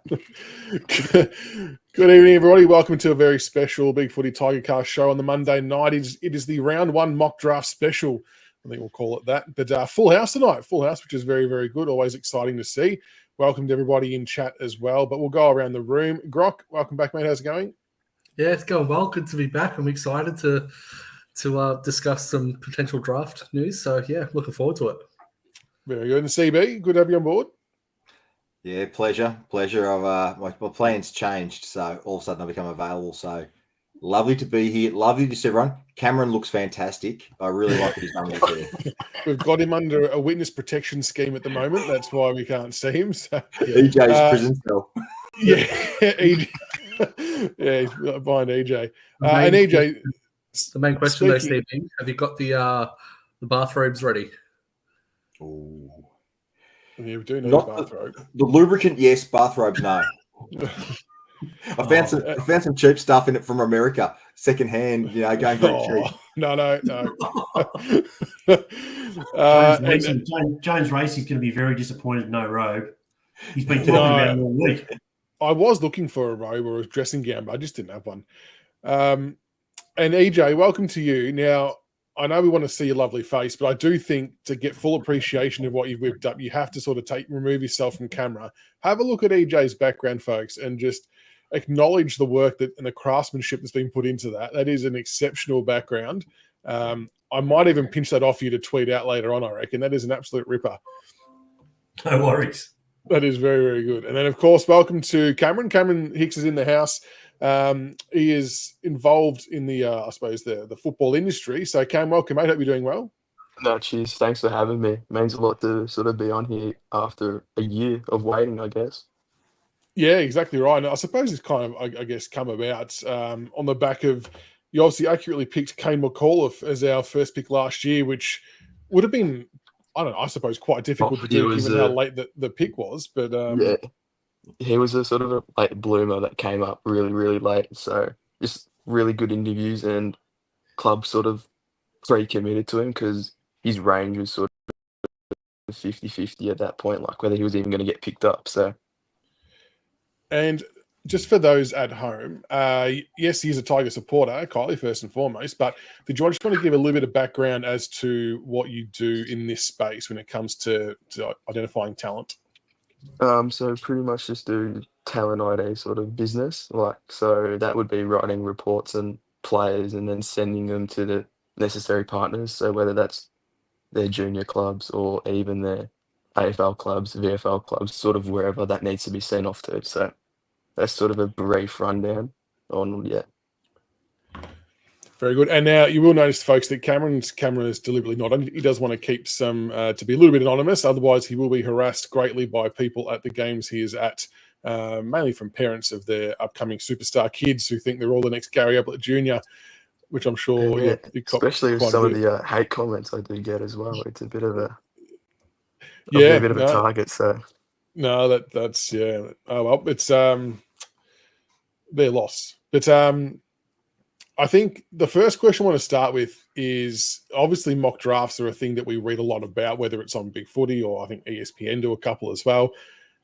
Good evening, everybody. Welcome to a very special Big Footy Tiger Cast show on the Monday night. It is the round one mock draft special. I think we'll call it that. But full house tonight. Full house, which is very, very good. Always exciting to see. Welcome to everybody in chat as well. But we'll go around the room. Grok, welcome back, mate. How's it going? Yeah, it's going well. Good to be back. I'm excited to discuss some potential draft news. So, yeah, looking forward to it. Very good. And CB, good to have you on board. Yeah, pleasure. My plans changed, so all of a sudden I become available. So lovely to be here. Lovely to see everyone. Cameron looks fantastic. I really like what he's done there. We've got him under a witness protection scheme at the moment. That's why we can't see him. So, EJ's prison cell. Yeah, EJ. Yeah, he's behind EJ. And EJ, the main question though, Steve, have you got the bathrobes ready? Oh. Yeah, we do need a bathrobe. The lubricant, yes. Bathrobes, no. I found some cheap stuff in it from America, secondhand. Going very cheap. No. James Racey's going to be very disappointed. No robe. He's been talking about it all week. I was looking for a robe or a dressing gown, but I just didn't have one. And EJ, welcome to you. Now, I know we want to see your lovely face, but I do think to get full appreciation of what you've whipped up, you have to sort of remove yourself from camera. Have a look at EJ's background, folks, and just acknowledge the work and the craftsmanship that's been put into that. That is an exceptional background. I might even pinch that off you to tweet out later on, I reckon. That is an absolute ripper. No worries. That is very, very good. And then, of course, welcome to Cameron. Cameron Hicks is in the house. He is involved in the football industry. So, Cam, welcome, mate. Hope you're doing well. No, cheers. Thanks for having me. It means a lot to sort of be on here after a year of waiting, I guess. Yeah, exactly right. And I suppose it's kind of, I guess, come about on the back of you obviously accurately picked Kane McAuliffe as our first pick last year, which would have been, I suppose, quite difficult to do given how late the pick was. But yeah. He was a sort of a late bloomer that came up really, really late. So just really good interviews and clubs sort of pre-committed to him because his range was sort of 50-50 at that point, like whether he was even going to get picked up. So, and just for those at home, yes, he's a Tiger supporter, Kylie, first and foremost, but did you just want to give a little bit of background as to what you do in this space when it comes to identifying talent? So pretty much just do talent ID sort of business. So that would be writing reports and players and then sending them to the necessary partners. So whether that's their junior clubs or even their AFL clubs, VFL clubs, sort of wherever that needs to be sent off to. So that's sort of a brief rundown on, yeah. Very good. And now you will notice, folks, that Cameron's camera is deliberately not on. He does want to keep some to be a little bit anonymous. Otherwise, he will be harassed greatly by people at the games he is at, mainly from parents of their upcoming superstar kids who think they're all the next Gary Ablett Jr., which I'm sure, yeah especially with some of the hate comments I do get as well. It's a bit of a target. So no, that's yeah. Oh well, it's their loss, but I think the first question I want to start with is obviously mock drafts are a thing that we read a lot about, whether it's on Big Footy or I think ESPN do a couple as well.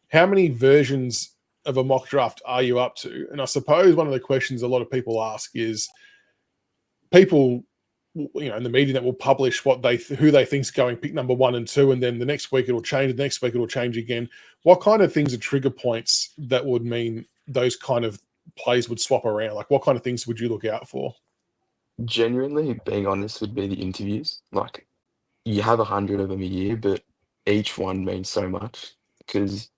How many versions of a mock draft are you up to? And I suppose one of the questions a lot of people ask is people, in the media that will publish who they think is going pick number 1 and 2, and then the next week it'll change, the next week it'll change again. What kind of things are trigger points that would mean those kind of plays would swap around? Like, what kind of things would you look out for? Genuinely, being honest, would be the interviews. Like, you have 100 of them a year, but each one means so much because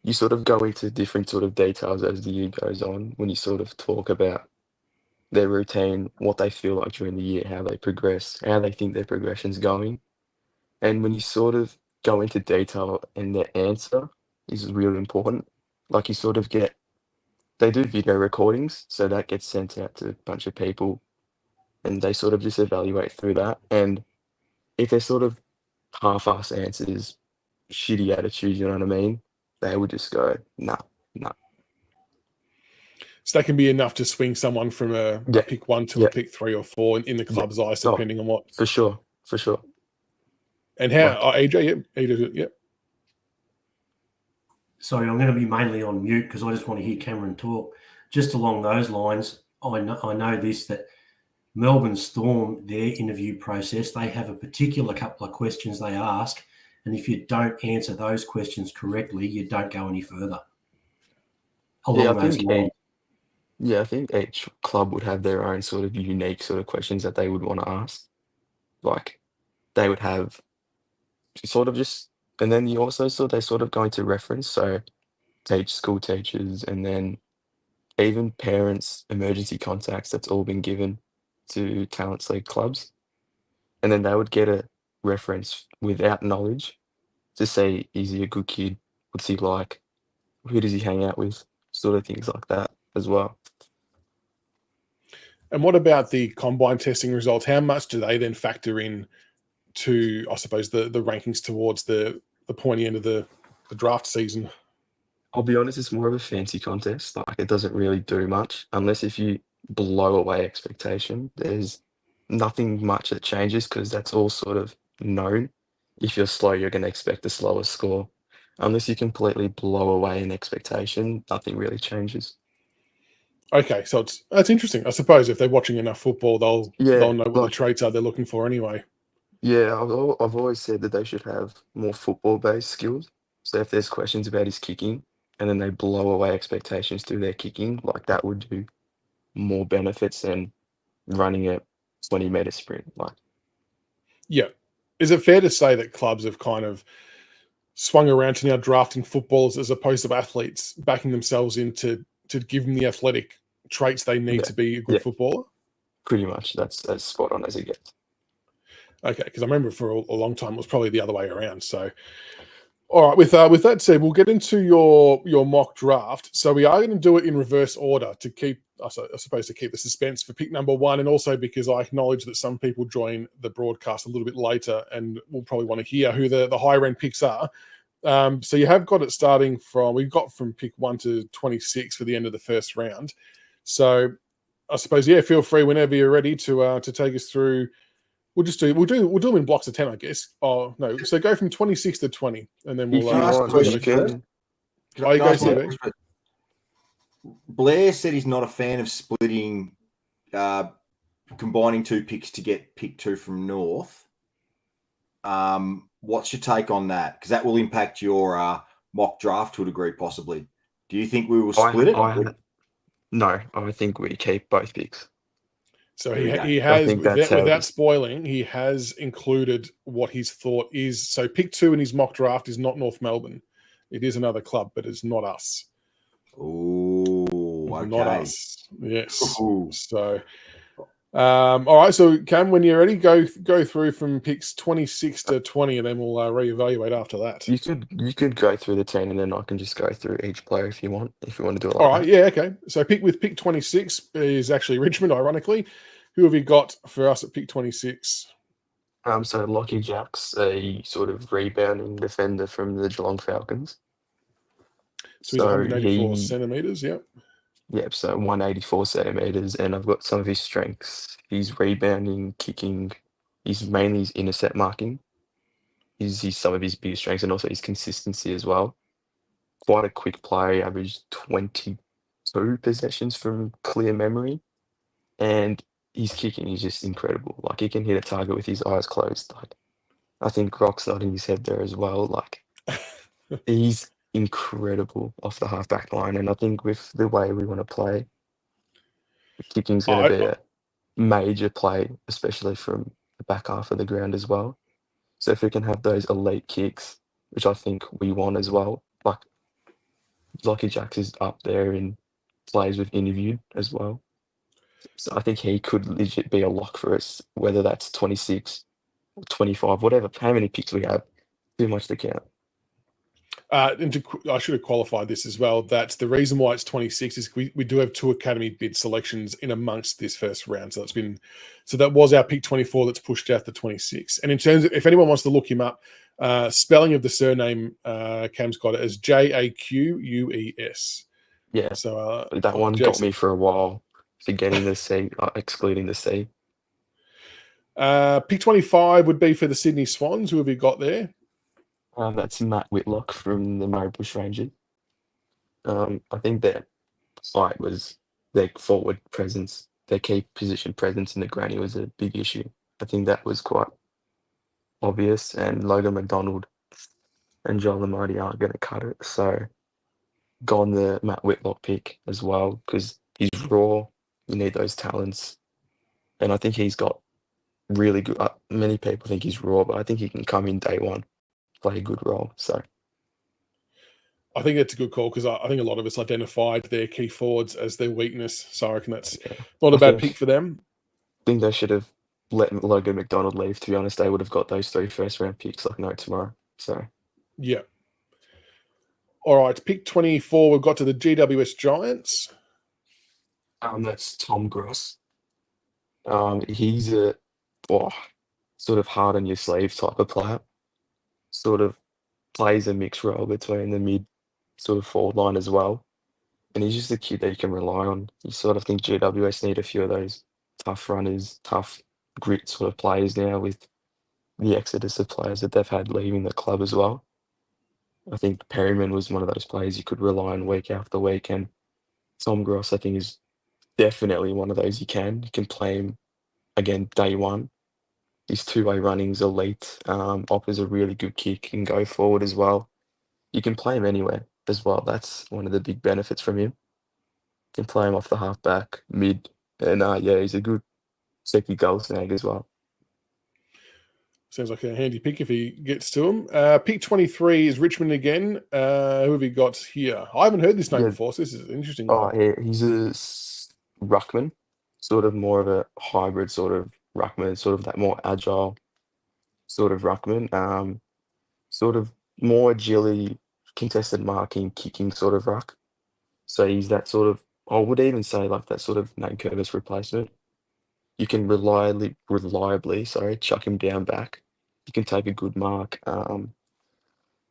you sort of go into different sort of details as the year goes on when you sort of talk about their routine, what they feel like during the year, how they progress, how they think their progression's going. And when you sort of go into detail and their answer is really important, like you sort of they do video recordings, so that gets sent out to a bunch of people and they sort of just evaluate through that. And if they're sort of half-ass answers, shitty attitudes, you know what I mean? They would just go, nah. So that can be enough to swing someone from a pick 1 to a pick 3 or 4 in the club's eyes, depending on what. For sure. And how, AJ, yep. sorry, I'm going to be mainly on mute because I just want to hear Cameron talk. Just along those lines, I know this, that Melbourne Storm, their interview process, they have a particular couple of questions they ask, and if you don't answer those questions correctly, you don't go any further. Yeah, Along those lines. I think each club would have their own sort of unique sort of questions that they would want to ask. Like they would have sort of just, and then you also they're sort of going to reference, so school teachers, and then even parents, emergency contacts. That's all been given to Talents League clubs, and then they would get a reference without knowledge to say, is he a good kid? What's he like? Who does he hang out with? Sort of things like that as well. And what about the combine testing results? How much do they then factor in to, I suppose, the rankings towards the pointy end of the draft season? I'll be honest, it's more of a fancy contest. Like it doesn't really do much unless if you blow away expectation. There's nothing much that changes because that's all sort of known. If you're slow, you're going to expect a slower score. Unless you completely blow away an expectation, nothing really changes. Okay, so that's interesting. I suppose if they're watching enough football, they'll know what the traits are they're looking for anyway. Yeah, I've always said that they should have more football-based skills. So if there's questions about his kicking, and then they blow away expectations through their kicking, like that would do more benefits than running a 20-meter sprint. Like, yeah, is it fair to say that clubs have kind of swung around to now drafting footballers as opposed to athletes, backing themselves in to give them the athletic traits they need to be a good footballer? Pretty much, that's as spot on as it gets. Okay, because I remember for a long time it was probably the other way around. So, all right, with that said, we'll get into your mock draft. So we are going to do it in reverse order to keep, I suppose, to keep the suspense for pick number one, and also because I acknowledge that some people join the broadcast a little bit later and will probably want to hear who the higher end picks are. So you have got it starting from, we've got from pick 1 to 26 for the end of the first round. So I suppose, yeah, feel free whenever you're ready to take us through. We'll do them in blocks of 10, I guess. Oh no, so go from 26 to 20, and then we'll. Can I ask a question first? Blair said he's not a fan of splitting, combining two picks to get pick 2 from North. What's your take on that? Because that will impact your mock draft to a degree, possibly. Do you think we will split it? No, I think we keep both picks. So he has, without spoiling, he has included what his thought is. So pick 2 in his mock draft is not North Melbourne. It is another club, but it's not us. Oh, okay. Not us. Yes. Ooh. So, all right. So Cam, when you're ready, go through from picks 26 to 20, and then we'll reevaluate after that. You could go through the 10, and then I can just go through each player if you want to do it like that. All right. Yeah. Okay. So pick 26 is actually Richmond, ironically. Who have you got for us at pick 26? So Lockie Jacks, a sort of rebounding defender from the Geelong Falcons. So he's 184 centimetres, yep. Yep, so 184 centimetres, and I've got some of his strengths. He's rebounding, kicking. He's mainly his intercept marking. He's some of his biggest strengths, and also his consistency as well. Quite a quick play, averaged 22 possessions from clear memory. And his kicking is just incredible. Like, he can hit a target with his eyes closed. Like, I think Rock's nodding his head there as well. Like, he's incredible off the half-back line. And I think with the way we want to play, the kicking's going to be a major play, especially from the back half of the ground as well. So if we can have those elite kicks, which I think we want as well, like Lockie Jacks is up there in plays we've interviewed as well. So I think he could legit be a lock for us, whether that's 26 or 25, whatever, how many picks we have, too much to count. And I should have qualified this as well, that the reason why it's 26 is we do have 2 academy bid selections in amongst this first round. So that was our pick 24 that's pushed out to 26. And in terms of, if anyone wants to look him up, spelling of the surname, Cam's got it as Jaquues. Yeah, so that one got me for a while, forgetting the C, excluding the C. Pick 25 would be for the Sydney Swans. Who have you got there? That's Matt Whitlock from the Murray Bush Rangers. I think their height was their forward presence, their key position presence in the granny was a big issue. I think that was quite obvious, and Logan McDonald and Joel Amadi aren't going to cut it. So gone the Matt Whitlock pick as well because he's raw. You need those talents, and I think he's got really good. Many people think he's raw, but I think he can come in day one, play a good role. So I think it's a good call because I think a lot of us identified their key forwards as their weakness. So I reckon that's not a bad pick for them. I think they should have let Logan McDonald leave. To be honest, they would have got those 3 first-round picks like no tomorrow. So yeah. All right, pick 24. We've got to the GWS Giants. that's Tom Gross. He's a sort of hard on your sleeve type of player. Sort of plays a mixed role between the mid sort of forward line as well. And he's just a kid that you can rely on. You sort of think GWS need a few of those tough runners, tough grit sort of players now with the exodus of players that they've had leaving the club as well. I think Perryman was one of those players you could rely on week after week. And Tom Gross, I think, is definitely one of those you can. You can play him again day one. His two-way running's elite. Offers a really good kick, can go forward as well. You can play him anywhere as well. That's one of the big benefits from him. You can play him off the halfback, mid, and he's a good second goal snag as well. Sounds like a handy pick if he gets to him. Pick 23 is Richmond again. Who have we got here? I haven't heard this name before, so this is an interesting one. Yeah, he's a ruckman, sort of more of a hybrid sort of ruckman, sort of that more agile sort of ruckman. Sort of more agility, contested marking, kicking sort of ruck. So he's that sort of, I would even say like that sort of Nate Curtis replacement. You can reliably, chuck him down back. You can take a good mark. And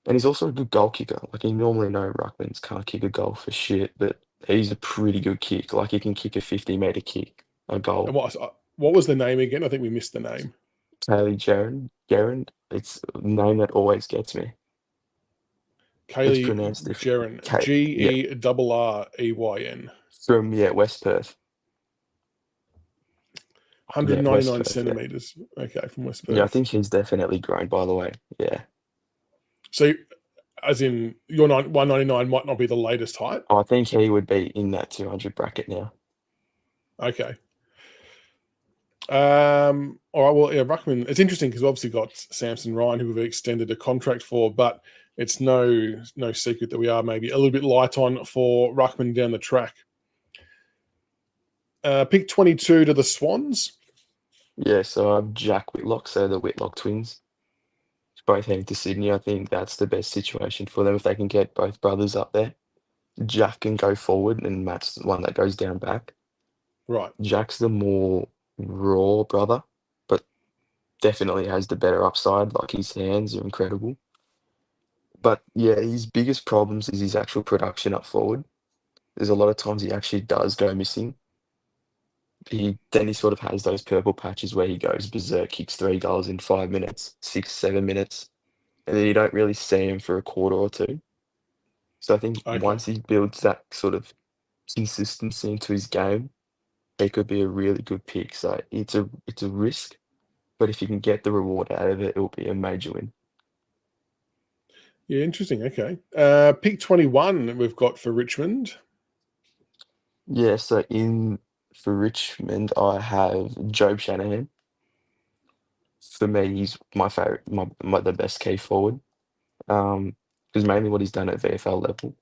he's also a good goal kicker. Like you normally know ruckmans can't kick a goal for shit, but he's a pretty good kick. Like he can kick a 50-meter kick, a goal. And what was the name again? I think we missed the name. Kaylee Gerrand. It's a name that always gets me. Kaylee Gerrand. Gerryn. From West Perth. 199 centimeters. Yeah. Okay, from West Perth. Yeah, I think he's definitely grown, by the way. Yeah. So, as in, your 199 might not be the latest height? I think he would be in that 200 bracket now. Okay. All right, well, yeah, Ruckman, it's interesting because we've obviously got Samson Ryan, who we've extended a contract for, but it's no secret that we are maybe a little bit light on for Ruckman down the track. Pick 22 to the Swans. Yeah, so Jack Whitlock, so the Whitlock twins. Both heading to Sydney. I think that's the best situation for them if they can get both brothers up there. Jack can go forward and Matt's the one that goes down back. Right. Jack's the more raw brother, but definitely has the better upside. Like his hands are incredible. But yeah, his biggest problems is his actual production up forward. There's a lot of times he actually does go missing. He sort of has those purple patches where he goes berserk, kicks 3 goals in 5 minutes, 6, 7 minutes, and then you don't really see him for a quarter or two. So I think once he builds that sort of consistency into his game, he could be a really good pick. So it's a risk, but if you can get the reward out of it, it'll be a major win. Yeah, interesting. Okay. Pick 21 we've got for Richmond. Yeah, so for Richmond, I have Job Shanahan. For me, he's my favourite, the best key forward. Because mainly what he's done at VFL level.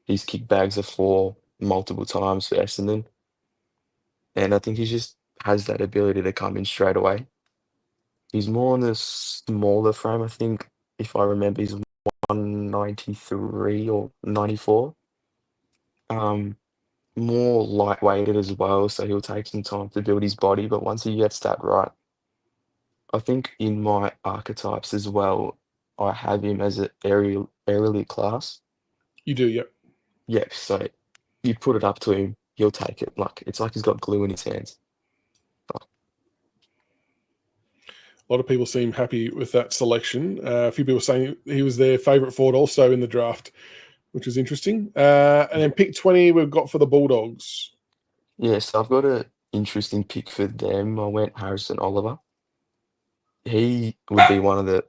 He's kicked bags of 4 multiple times for Essendon. And I think he just has that ability to come in straight away. He's more on the smaller frame, I think. If I remember, he's 193 or 94. More light-weighted as well, so he'll take some time to build his body. But once he gets that right, I think in my archetypes as well, I have him as an aerially class. You do, yep. Yep, so you put it up to him, he'll take it. It's like he's got glue in his hands. A lot of people seem happy with that selection. A few people saying he was their favourite forward also in the draft. which is interesting. And then pick 20 we've got for the Bulldogs. Yeah, so I've got an interesting pick for them. I went Harrison Oliver. He would be one of the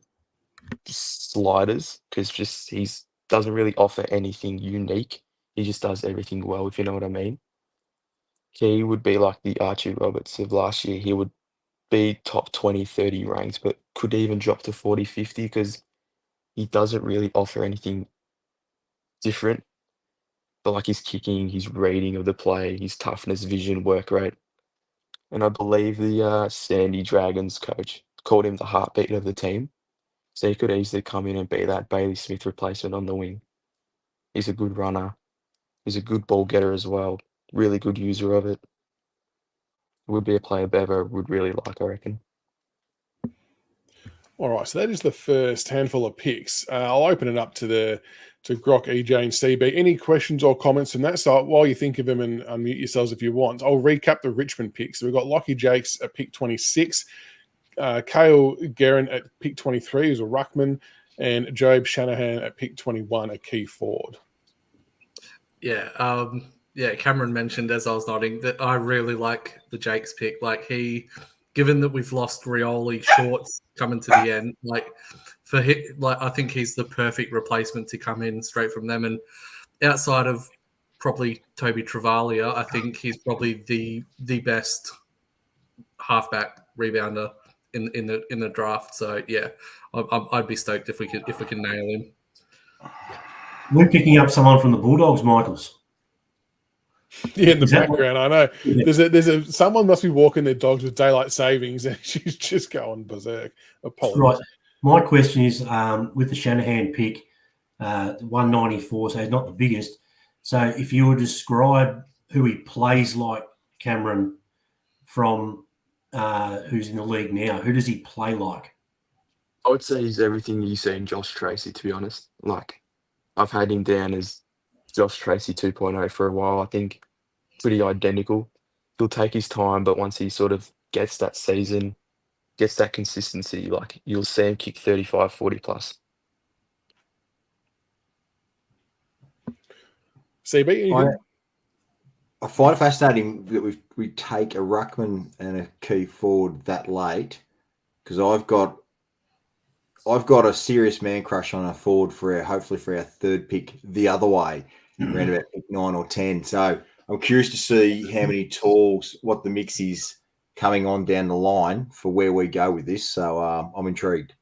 sliders because just he's doesn't really offer anything unique. He just does everything well, if you know what I mean. He would be like the Archie Roberts of last year. He would be top 20, 30 ranked, but could even drop to 40, 50 because he doesn't really offer anything different. But like his kicking, his reading of the play, his toughness, vision, work rate. And I believe the Sandy Dragons coach called him the heartbeat of the team. So he could easily come in and be that Bailey Smith replacement on the wing. He's a good runner. He's a good ball getter as well. Really good user of it. Would be a player Bevo would really like, I reckon. All right, so that is the first handful of picks. I'll open it up to Grok, EJ, and CB. Any questions or comments from that? So while you think of them, and unmute yourselves if you want, I'll recap the Richmond picks. So we've got Lockie Jakes at pick 26, Kale Guerin at pick 23, who's a ruckman, and Job Shanahan at pick 21, a key forward. Yeah, Cameron mentioned as I was nodding that I really like the Jakes pick. Like given that we've lost Rioli Shorts coming to the end, I think he's the perfect replacement to come in straight from them. And outside of probably Toby Travalia, I think he's probably the best halfback rebounder in the draft. So yeah, I'd be stoked if we can nail him. We're picking up someone from the Bulldogs, Michaels. Yeah, in the background, I know. Yeah. Someone must be walking their dogs with daylight savings, and she's just going berserk. Apologies. Right. My question is, with the Shanahan pick, 194, so he's not the biggest. So if you were to describe who he plays like, Cameron, from who's in the league now, who does he play like? I would say he's everything you see in Josh Tracy, to be honest. Like, I've had him down as Josh Tracy 2.0 for a while. I think pretty identical. He'll take his time, but once he sort of gets that season, gets that consistency, like you'll see him kick 35, 40 plus. CB, I find it fascinating that we take a ruckman and a key forward that late, because I've got a serious man crush on a forward hopefully for our third pick the other way, around about pick 9 or 10. So I'm curious to see how many talls, what the mix is coming on down the line for where we go with this. So I'm intrigued.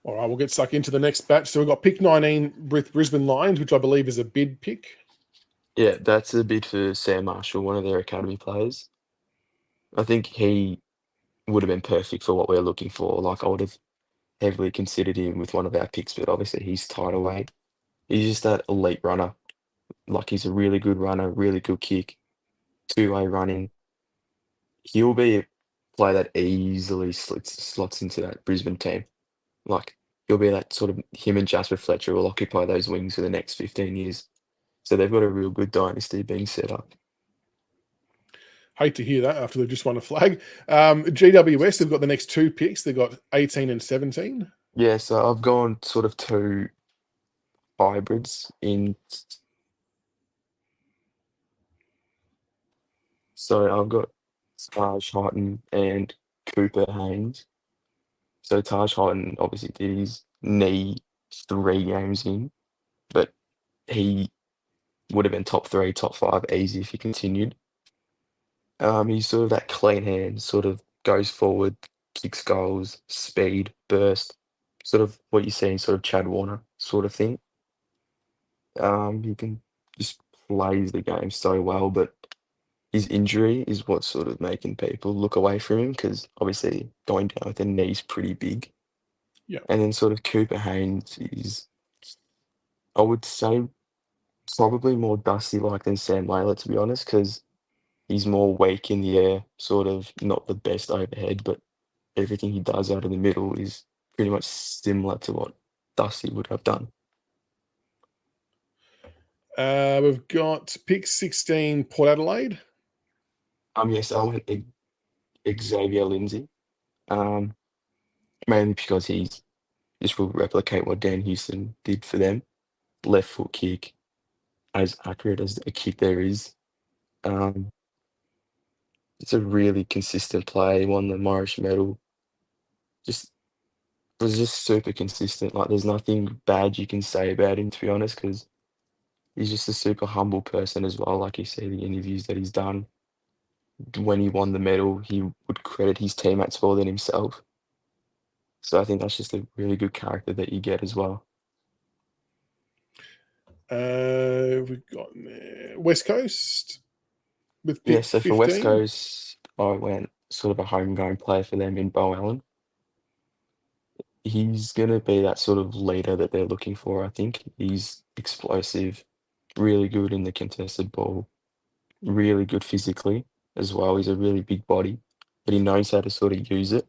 All right, we'll get stuck into the next batch. So we've got pick 19 with Brisbane Lions, which I believe is a bid pick. Yeah, that's a bid for Sam Marshall, one of their academy players. I think he would have been perfect for what we're looking for. Like, I would have heavily considered him with one of our picks, but obviously he's tied away. He's just that elite runner. Like, he's a really good runner, really good kick, two-way running. He'll be a player that easily slots into that Brisbane team. Like, he'll be that sort of, him and Jasper Fletcher will occupy those wings for the next 15 years. So they've got a real good dynasty being set up. Hate to hear that after they've just won a flag. GWS, they've got the next two picks. They've got 18 and 17. Yeah, so I've gone sort of two hybrids in. So I've got Taj Houghton and Cooper Haynes. So Taj Houghton obviously did his knee 3 games in, but he would have been top 3, top 5 easy if he continued. He's sort of that clean hand, sort of goes forward, kicks goals, speed, burst, sort of what you see in sort of Chad Warner sort of thing. He can just plays the game so well, but his injury is what's sort of making people look away from him because obviously going down with a knee is pretty big. Yeah. And then sort of Cooper Haynes is, I would say, probably more dusty-like than Sam Layla, to be honest, because he's more weak in the air, sort of not the best overhead, but everything he does out of the middle is pretty much similar to what Dusty would have done. We've got pick 16, Port Adelaide. Yes, I went Xavier Lindsay, mainly because he's just will replicate what Dan Houston did for them. left foot kick, as accurate as a kick there is. It's a really consistent play. He won the Morris medal. Just was just super consistent. Like there's nothing bad you can say about him, to be honest, because he's just a super humble person as well. Like you see the interviews that he's done. When he won the medal, he would credit his teammates more than himself. So I think that's just a really good character that you get as well. We've got West Coast with pick Yeah, so 15. for West Coast, I went sort of a homegrown player for them in Bo Allen. He's going to be that sort of leader that they're looking for, I think. He's explosive, really good in the contested ball, really good physically as well. He's a really big body, but he knows how to sort of use it.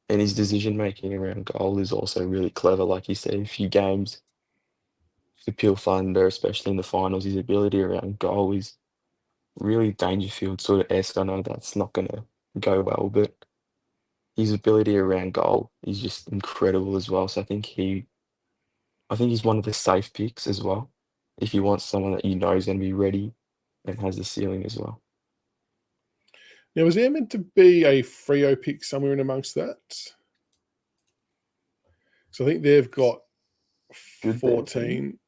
And his decision making around goal is also really clever. Like you said, a few games for Pure Thunder, especially in the finals, his ability around goal is really Dangerfield sort of esque. I know that's not going to go well, but his ability around goal is just incredible as well. So I think he's one of the safe picks as well. If you want someone that you know is going to be ready and has the ceiling as well. Now, was there meant to be a Freo pick somewhere in amongst that? So I think they've got Good 14.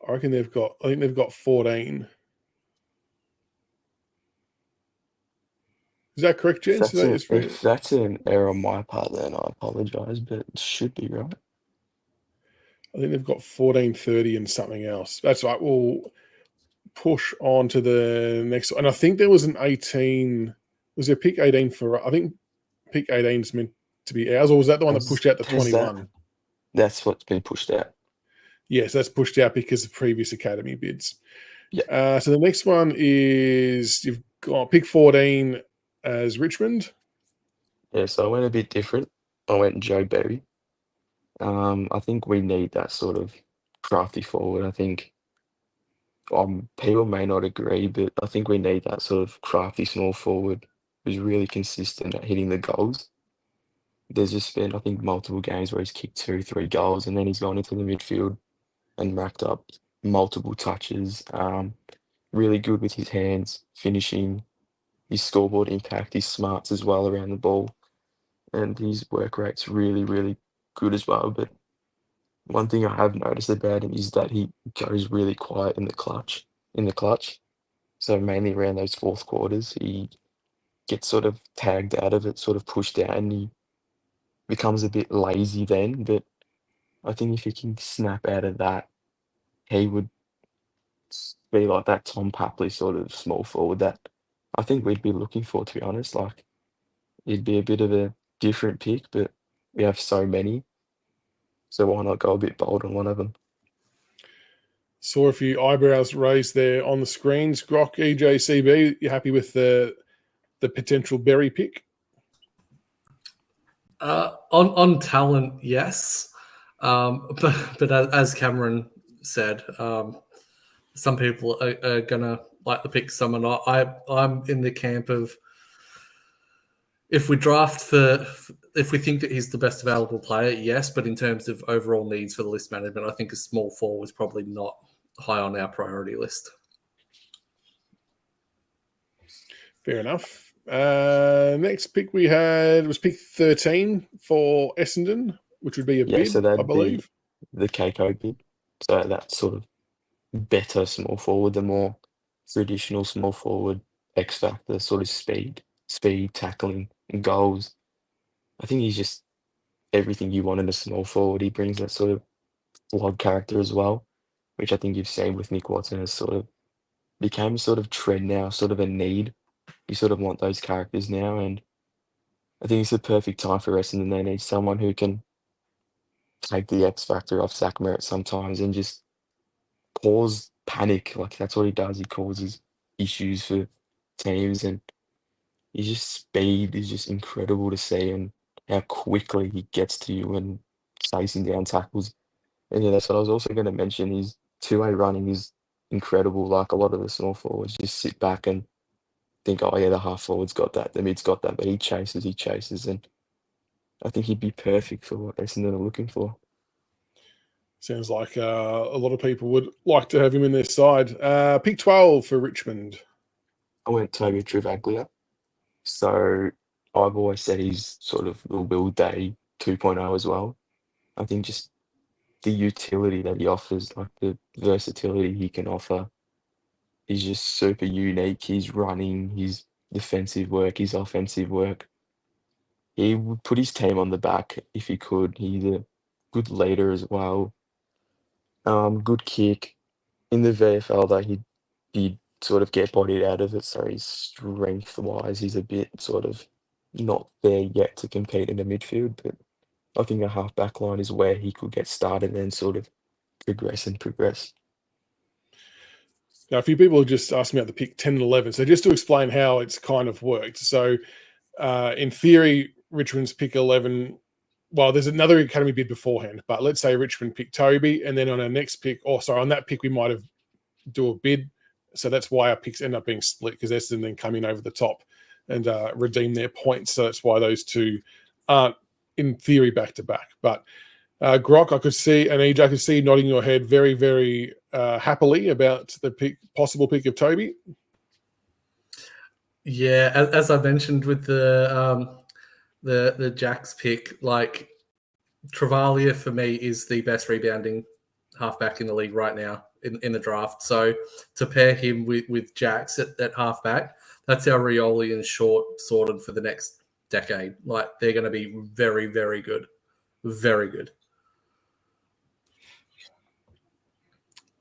I think they've got 14. Is that correct, Jens? If that's an error on my part, then I apologise, but it should be right. I think they've got 14, 30 and something else. That's right. We'll push on to the next one. And I think there was an 18. Was there pick 18 for? I think pick 18 is meant to be ours, or was that the one that pushed out the 21? That's what's been pushed out. Yes, that's pushed out because of previous academy bids. Yeah. So the next one is you've got pick 14 as Richmond. Yeah, so I went a bit different. I went Joe Berry. I think we need that sort of crafty forward. I think people may not agree, but I think we need that sort of crafty small forward who's really consistent at hitting the goals. There's just been, I think, multiple games where he's kicked 2-3 goals and then he's gone into the midfield and racked up multiple touches. Really good with his hands, finishing, his scoreboard impact, his smarts as well around the ball, and his work rate's really, really good as well. But one thing I have noticed about him is that he goes really quiet in the clutch. So mainly around those fourth quarters, he gets sort of tagged out of it, sort of pushed out, and he becomes a bit lazy then. But I think if he can snap out of that, he would be like that Tom Papley sort of small forward that I think we'd be looking for, to be honest. Like, it'd be a bit of a different pick, but we have so many. So why not go a bit bold on one of them? Saw a few eyebrows raised there on the screens. Grok, EJCB, you happy with the potential Berry pick? On talent, yes. But as Cameron said, some people are gonna like the pick, some are not. I'm in the camp of if we think that he's the best available player, yes. But in terms of overall needs for the list management, I think a small forward is probably not high on our priority list. Fair enough. Next pick we had was pick 13 for Essendon, which would be a bid, so I believe. The Keiko bid. So that sort of better small forward, the more traditional small forward, X factor, sort of speed, tackling, and goals. I think he's just everything you want in a small forward. He brings that sort of flawed character as well, which I think you've seen with Nick Watson has sort of became sort of trend now, sort of a need. You sort of want those characters now, and I think it's the perfect time for Essendon. They need someone who can take the X factor off Zach Merritt sometimes and just cause panic. Like that's what he does. He causes issues for teams, and his just speed is just incredible to see, and how quickly he gets to you and chasing down tackles. And yeah, that's what I was also going to mention. His two-way running is incredible. Like a lot of the small forwards just sit back and think, oh yeah, the half forward's got that, the mid's got that, but he chases, and I think he'd be perfect for what Essendon are looking for. Sounds like a lot of people would like to have him in their side. Pick 12 for Richmond. I went Toby Travaglia. So I've always said he's sort of the Will Day 2.0 as well. I think just the utility that he offers, like the versatility he can offer, is just super unique. His running, his defensive work, his offensive work. He would put his team on the back if he could. He's a good leader as well. Good kick. In the VFL, though, he'd sort of get bodied out of it, so his strength-wise, he's a bit sort of not there yet to compete in the midfield, but I think a half-back line is where he could get started and then sort of progress. Now, a few people have just asked me about the pick 10 and 11. So just to explain how it's kind of worked. So in theory, Richmond's pick 11, well, there's another academy bid beforehand, but let's say Richmond picked Toby, and then on our next pick, on that pick, we might have do a bid. So that's why our picks end up being split, because Essendon then come in over the top and redeem their points. So that's why those two aren't, in theory, back to back. But Grok, I could see, and EJ, I could see you nodding your head very, very happily about the possible pick of Toby. Yeah, as I mentioned with the Jacks pick, like Travaglia for me is the best rebounding halfback in the league right now in the draft. So to pair him with Jacks at halfback, that's our Rioli and Short sorted for the next decade. Like they're going to be very, very good. Very good.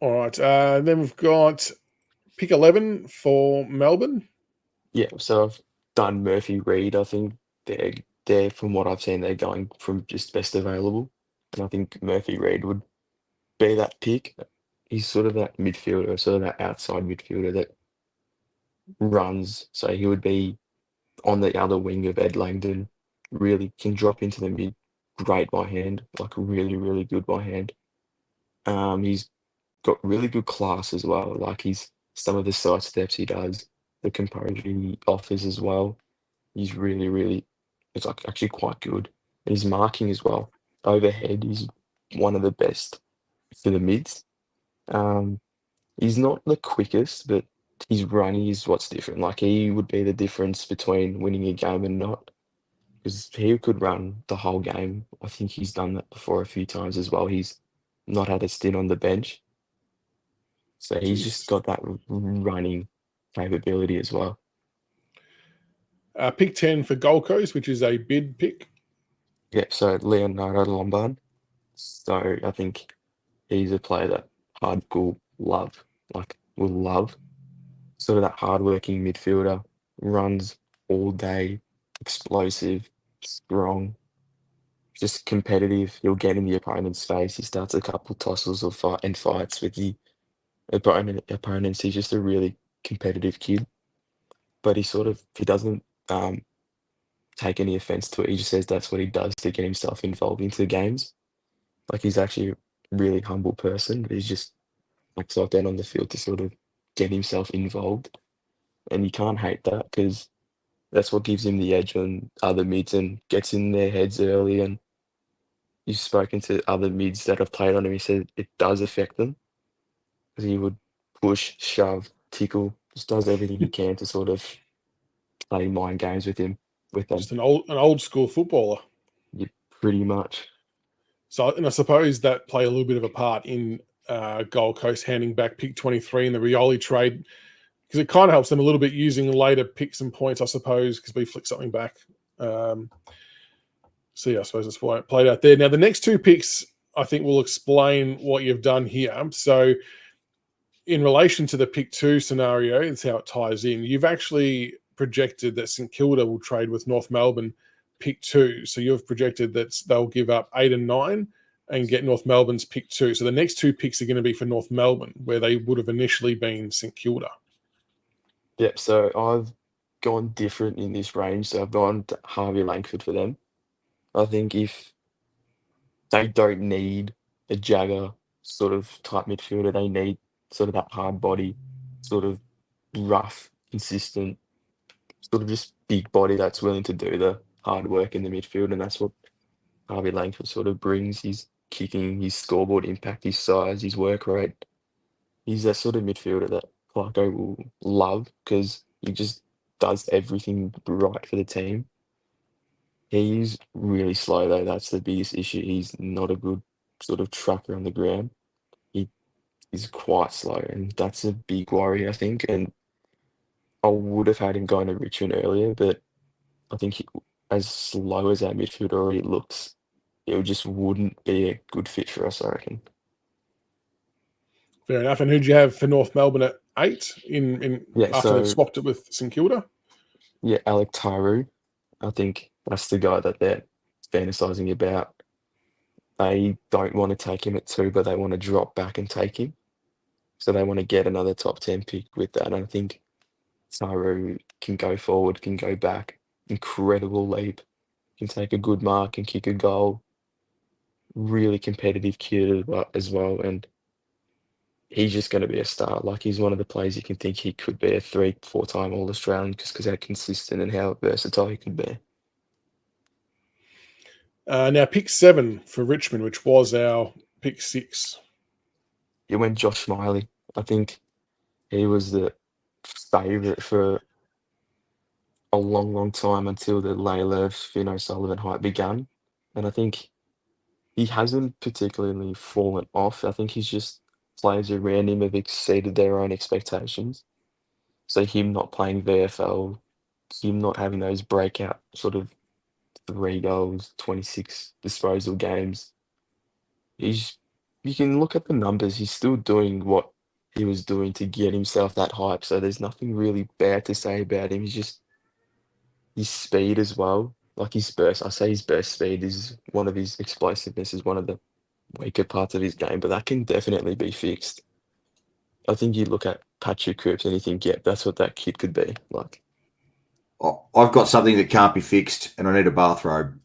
All right. Then we've got pick 11 for Melbourne. Yeah, so I've done Murphy Reed. I think they're from what I've seen, they're going from just best available. And I think Murphy Reed would be that pick. He's sort of that midfielder, sort of that outside midfielder that runs. So he would be on the other wing of Ed Langdon, really can drop into the mid, great by hand, like really, really good by hand. He's got really good class as well. Like some of the side steps he does, the composure he offers as well. He's really, really, it's like actually quite good. And his marking as well. Overhead, he's one of the best for the mids. He's not the quickest, but his running is what's different. Like he would be the difference between winning a game and not. Because he could run the whole game. I think he's done that before a few times as well. He's not had a stint on the bench. So he's just got that running capability as well. Pick 10 for Gold Coast, which is a bid pick. Yeah, so Leonardo Lombard. So I think he's a player that will love. Sort of that hardworking midfielder, runs all day, explosive, strong, just competitive. He'll get in the opponent's face. He starts a couple tossles or fights with the opponents. He's just a really competitive kid. But he doesn't take any offense to it. He just says that's what he does to get himself involved into games. Like he's actually a really humble person, but he's just acts like that on the field to sort of get himself involved. And you can't hate that because that's what gives him the edge on other mids and gets in their heads early. And you've spoken to other mids that have played on him. He said it does affect them because he would push, shove, tickle, just does everything he can to sort of play mind games with them. Just an old school footballer. Yeah, pretty much. So, and I suppose that played a little bit of a part in Gold Coast handing back pick 23 in the Rioli trade, because it kind of helps them a little bit using later picks and points, I suppose, because we flick something back. So yeah, I suppose that's why it played out there. Now, the next two picks, I think, will explain what you've done here. So in relation to the pick 2 scenario, it's how it ties in. You've actually projected that St Kilda will trade with North Melbourne pick 2. So you've projected that they'll give up 8 and 9 and get North Melbourne's pick 2. So the next two picks are going to be for North Melbourne, where they would have initially been St Kilda. Yep, so I've gone different in this range. So I've gone to Harvey Langford for them. I think if they don't need a Jagger sort of type midfielder, they need sort of that hard body, sort of rough, consistent, sort of just big body that's willing to do the hard work in the midfield. And that's what Harvey Langford sort of brings. He's kicking, his scoreboard impact, his size, his work rate. He's that sort of midfielder that Clarko will love because he just does everything right for the team. He's really slow though. That's the biggest issue. He's not a good sort of trucker on the ground. He is quite slow, and that's a big worry, I think. And I would have had him going to Richmond earlier, but I think as slow as our midfield already looks, it just wouldn't be a good fit for us, I reckon. Fair enough. And who'd you have for North Melbourne at 8 after they've swapped it with St Kilda? Yeah, Alec Taru. I think that's the guy that they're fantasizing about. They don't want to take him at 2, but they want to drop back and take him. So they want to get another top 10 pick with that. And I think Taru can go forward, can go back. Incredible leap. Can take a good mark and kick a goal. Really competitive kid as well. And he's just going to be a star. Like, he's one of the players you can think he could be a 3-4 time All-Australian just because how consistent and how versatile he could be. Now, pick 7 for Richmond, which was our pick 6. It went Josh Smiley. I think he was the favourite for a long, long time until the Layla, Finn Sullivan hype began. And I think he hasn't particularly fallen off. I think he's just players around him have exceeded their own expectations. So him not playing VFL, him not having those breakout sort of 3 goals, 26 disposal games. You can look at the numbers. He's still doing what he was doing to get himself that hype. So there's nothing really bad to say about him. He's just his speed as well. Like his burst. I say his burst speed is one of his explosiveness is one of the weaker parts of his game, but that can definitely be fixed. I think you look at Patrick Cripps and you think, yeah, that's what that kid could be. Like, I've got something that can't be fixed, and I need a bathrobe.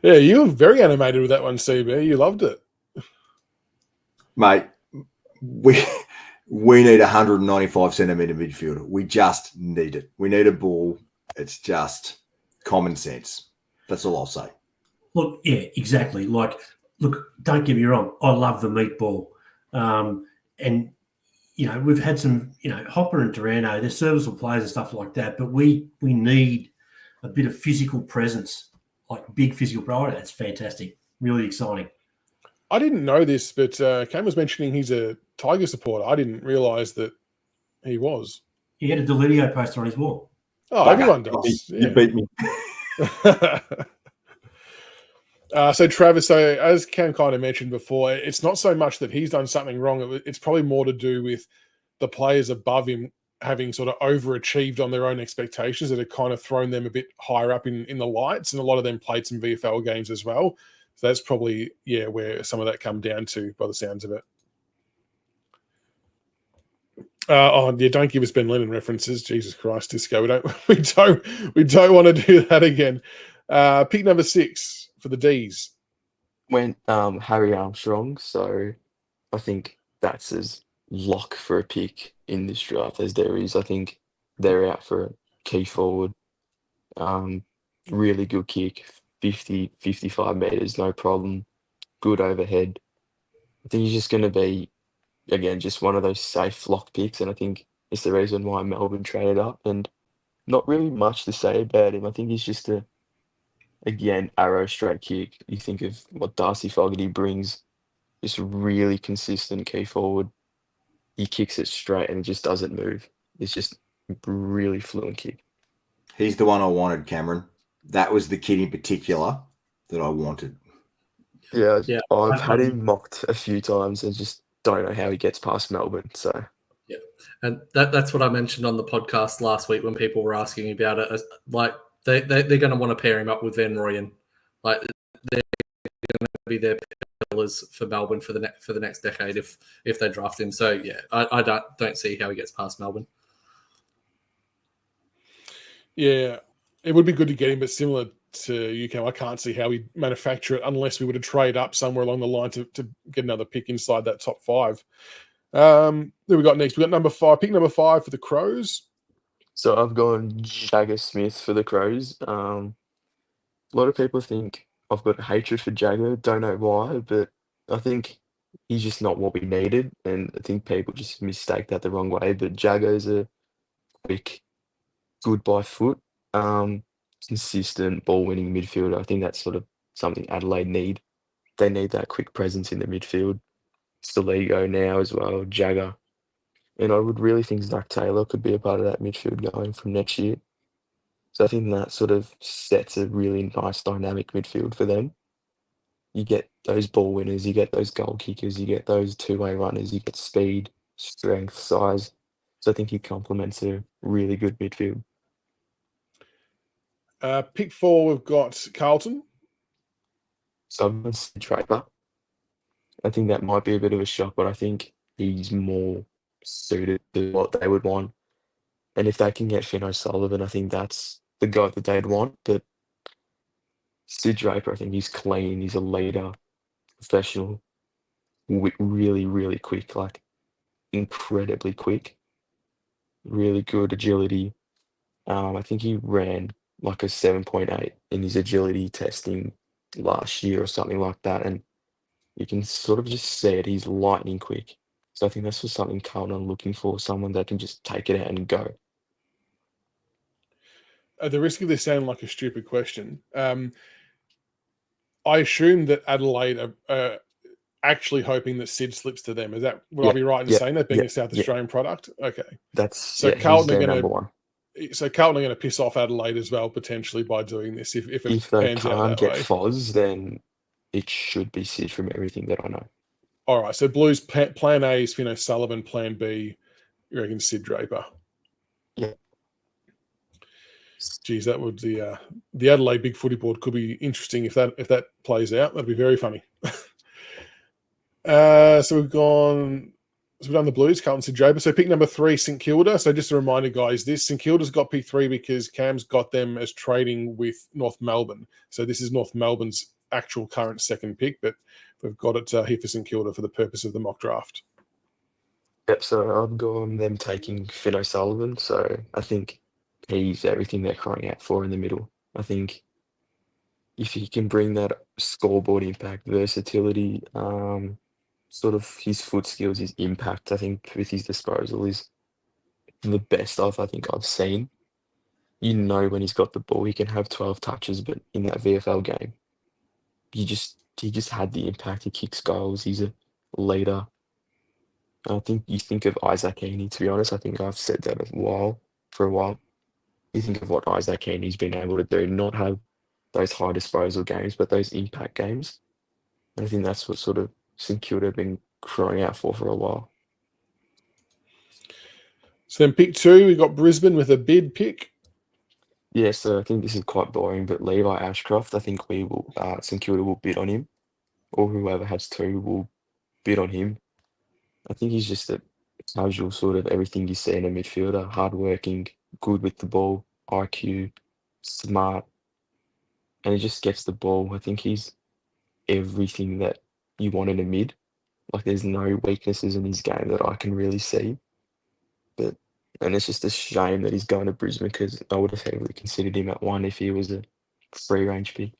Yeah, you were very animated with that one, CB. You loved it, mate. We need 195 centimetre midfielder. We just need it. We need a ball. It's just common sense. That's all I'll say. Look, yeah, exactly. Like, look, don't get me wrong. I love the meatball. And, you know, we've had some, you know, Hopper and Durano, they're serviceable players and stuff like that, but we need a bit of physical presence, like big physical presence. That's fantastic. Really exciting. I didn't know this, but Cam was mentioning he's a Tiger supporter. I didn't realise that he was. He had a Delidio poster on his wall. Oh, everyone does. You beat me. So, Travis, as Cam kind of mentioned before, it's not so much that he's done something wrong. It's probably more to do with the players above him having sort of overachieved on their own expectations that have kind of thrown them a bit higher up in the lights. And a lot of them played some VFL games as well. So that's probably, yeah, where some of that come down to by the sounds of it. Don't give us Ben Lennon references. Jesus Christ, Disco. We don't want to do that again. Pick number 6 for the D's. Went Harry Armstrong, so I think that's as lock for a pick in this draft as there is. I think they're out for a key forward. Really good kick, 50, 55 metres, no problem. Good overhead. I think he's just going to be, again, just one of those safe lock picks, and I think it's the reason why Melbourne traded up, and not really much to say about him. I think he's just again, arrow straight kick. You think of what Darcy Fogarty brings, just really consistent key forward. He kicks it straight and it just doesn't move. It's just really fluent kick. He's the one I wanted, Cameron. That was the kid in particular that I wanted. Yeah. I've had him mocked a few times and just don't know how he gets past Melbourne. So yeah, and that's what I mentioned on the podcast last week when people were asking about it. Like they're going to want to pair him up with Van Rooyen. Like they're going to be their pillars for Melbourne for the next decade if they draft him. So yeah, I don't see how he gets past Melbourne. Yeah, it would be good to get him, but similar to UK, I can't see how we manufacture it unless we were to trade up somewhere along the line to get another pick inside that top 5. Who we got next? We got number 5. Pick number 5 for the Crows. So I've gone Jagger Smith for the Crows. A lot of people think I've got a hatred for Jagger. Don't know why, but I think he's just not what we needed, and I think people just mistake that the wrong way. But Jagger's a quick, good by foot, um, consistent ball-winning midfielder. I think that's sort of something Adelaide need. They need that quick presence in the midfield. Saligo now as well, Jagger. And I would really think Zach Taylor could be a part of that midfield going from next year. So I think that sort of sets a really nice dynamic midfield for them. You get those ball winners, you get those goal kickers, you get those two-way runners, you get speed, strength, size. So I think he complements a really good midfield. Pick 4, we've got Carlton. So I'm going to say Draper. I think that might be a bit of a shock, but I think he's more suited to what they would want. And if they can get Finn O'Sullivan, I think that's the guy that they'd want. But Sid Draper, I think he's clean, he's a leader, professional, really, really quick, like incredibly quick, really good agility. I think he ran like a 7.8 in his agility testing last year or something like that. And you can sort of just see it. He's lightning quick. So I think that's just something Carlton are looking for, someone that can just take it out and go. At the risk of this sounding like a stupid question, I assume that Adelaide are actually hoping that Sid slips to them. Would I be right in saying that, being a South Australian product? Okay. So Carlton are number one. So Carlton are going to piss off Adelaide as well, potentially, by doing this. If they pans out that can't get way. Foz, then it should be Sid from everything that I know. All right. So Blues plan A is Finn O'Sullivan. Plan B, you reckon Sid Draper? Yeah. Geez, that would the Adelaide Big Footy Board could be interesting if that plays out. That'd be very funny. So we've done the Blues, Carlton, Sid Draper. So pick number 3, St Kilda. So just a reminder, guys, St Kilda's got pick 3 because Cam's got them as trading with North Melbourne. So this is North Melbourne's actual current second pick, but we've got it here for St Kilda for the purpose of the mock draft. Yep, so I've gone them taking Finn O'Sullivan. So I think he's everything they're crying out for in the middle. I think if he can bring that scoreboard impact, versatility, sort of his foot skills, his impact, I think with his disposal is the best I think I've seen. You know, when he's got the ball, he can have 12 touches, but in that VFL game, he just had the impact. He kicks goals. He's a leader. I think you think of Isaac Heaney, to be honest. I think I've said that for a while. You think of what Isaac Heaney's been able to do, not have those high disposal games, but those impact games. And I think that's what sort of St Kilda have been crying out for a while. So then pick 2, we've got Brisbane with a bid pick. Yeah, so I think this is quite boring, but Levi Ashcroft, I think St Kilda will bid on him, or whoever has 2 will bid on him. I think he's just a casual sort of everything you see in a midfielder, hardworking, good with the ball, IQ, smart, and he just gets the ball. I think he's everything that you want in a mid. Like there's no weaknesses in his game that I can really see. And it's just a shame that he's going to Brisbane because I would have heavily considered him at 1 if he was a free-range pick.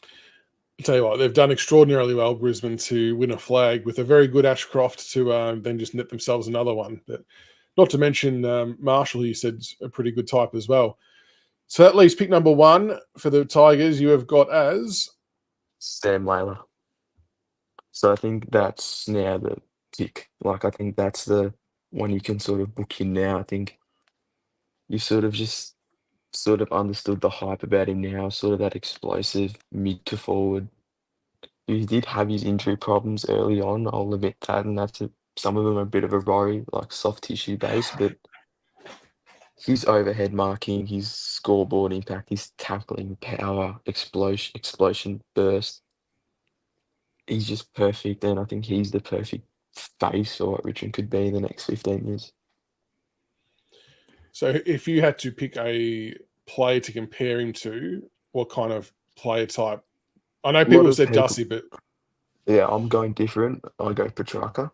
I'll tell you what, they've done extraordinarily well, Brisbane, to win a flag with a very good Ashcroft to then just net themselves another one. But not to mention Marshall, you said, a pretty good type as well. So that leaves pick number 1 for the Tigers. You have got as Sam Layla. So I think that's now the pick. Like I think that's the one you can sort of book in now. I think you sort of just sort of understood the hype about him now, sort of that explosive mid to forward. He did have his injury problems early on, I'll admit that, and some of them are a bit of a worry, like soft tissue base, but his overhead marking, his scoreboard impact, his tackling power, explosion, burst, he's just perfect, and I think he's the perfect face for what Richmond could be in the next 15 years. So if you had to pick a player to compare him to, what kind of player type? I know people said Dusty, but... Yeah, I'm going different. I go Petrarca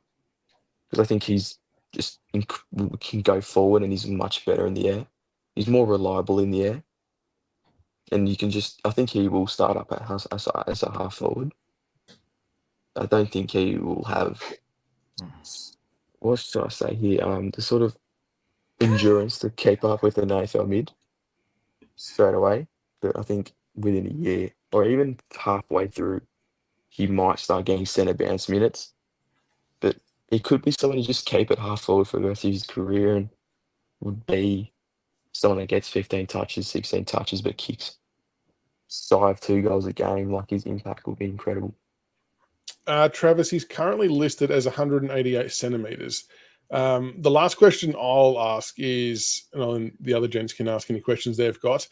because I think he's just can go forward and he's much better in the air. He's more reliable in the air. And you can I think he will start up as a half forward. I don't think he will have, what should I say here, the sort of endurance to keep up with an AFL mid straight away. But I think within a year or even halfway through, he might start getting centre bounce minutes. But he could be someone who just keep at half forward for the rest of his career and would be someone that gets 15 touches, 16 touches, but kicks 2 goals a game. Like, his impact will be incredible. Travis, he's currently listed as 188 centimeters. The last question I'll ask is, and the other gents can ask any questions they've got.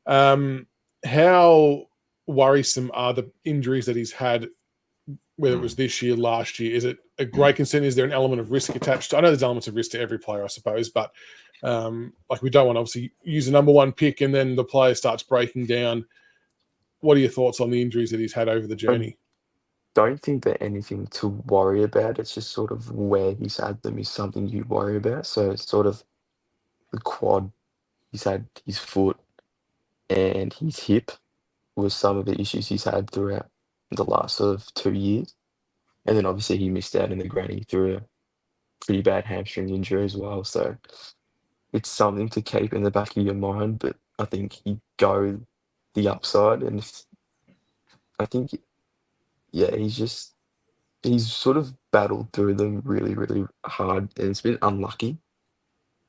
How worrisome are the injuries that he's had, whether it was this year, last year? Is it a great concern? Is there an element of risk attached? I know there's elements of risk to every player, I suppose, but we don't want to obviously use a number one pick and then the player starts breaking down. What are your thoughts on the injuries that he's had over the journey? Don't think they're anything to worry about. It's just sort of where he's had them is something you worry about. So it's sort of the quad, he's had his foot and his hip was some of the issues he's had throughout the last sort of 2 years. And then obviously he missed out in the granny through a pretty bad hamstring injury as well. So it's something to keep in the back of your mind, but I think he'd go the upside. And I think, yeah, he's sort of battled through them really, really hard, and it's been unlucky.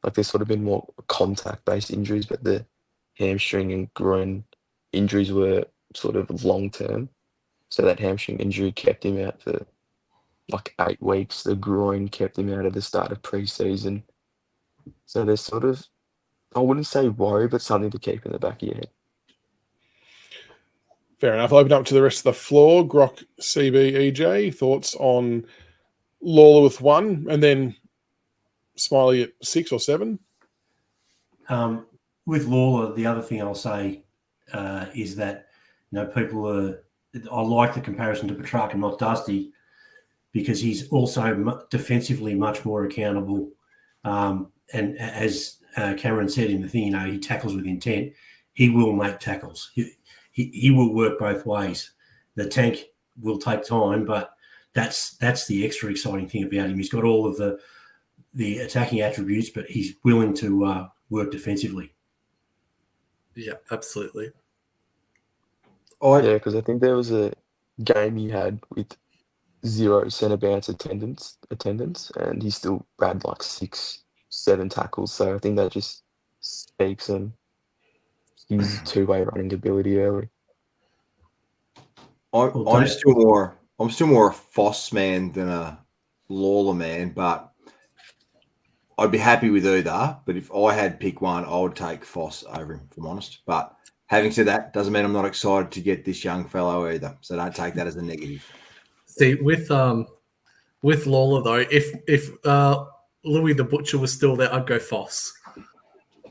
Like, there's sort of been more contact-based injuries, but the hamstring and groin injuries were sort of long-term. So that hamstring injury kept him out for like 8 weeks. The groin kept him out at the start of pre-season. So there's sort of, I wouldn't say worry, but something to keep in the back of your head. Fair enough. I'll open up to the rest of the floor. Grok, CB, EJ, thoughts on Lawler with 1 and then Smiley at 6 or 7? With Lawler, the other thing I'll say is that, I like the comparison to Petrarca, not Dusty, because he's also defensively much more accountable. And as Cameron said in the thing, he tackles with intent. He will make tackles. He will work both ways. The tank will take time, but that's the extra exciting thing about him. He's got all of the attacking attributes, but he's willing to work defensively. Yeah, absolutely. Yeah, because I think there was a game he had with 0 centre bounce attendance, and he still had like 6, 7 tackles. So I think that just speaks on his two-way running ability early. I'm still more a Foss man than a Lawler man, but I'd be happy with either. But if I had pick one, I would take Foss over him, if I'm honest. But having said that, doesn't mean I'm not excited to get this young fellow either. So don't take that as a negative. See, with Lawler though, if Louis the Butcher was still there, I'd go Foss.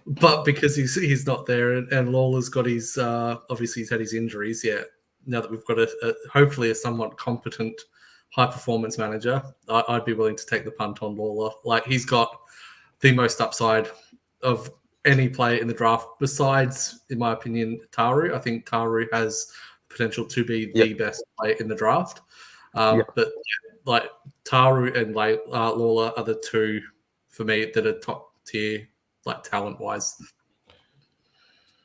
But because he's not there, and Lawler's got his obviously he's had his injuries. Yeah, now that we've got hopefully a somewhat competent high performance manager, I'd be willing to take the punt on Lawler. Like, he's got the most upside of any player in the draft besides, in my opinion, Taru. I think Taru has potential to be the best player in the draft. But like Taru and Lawler are the two for me that are top tier, like talent wise.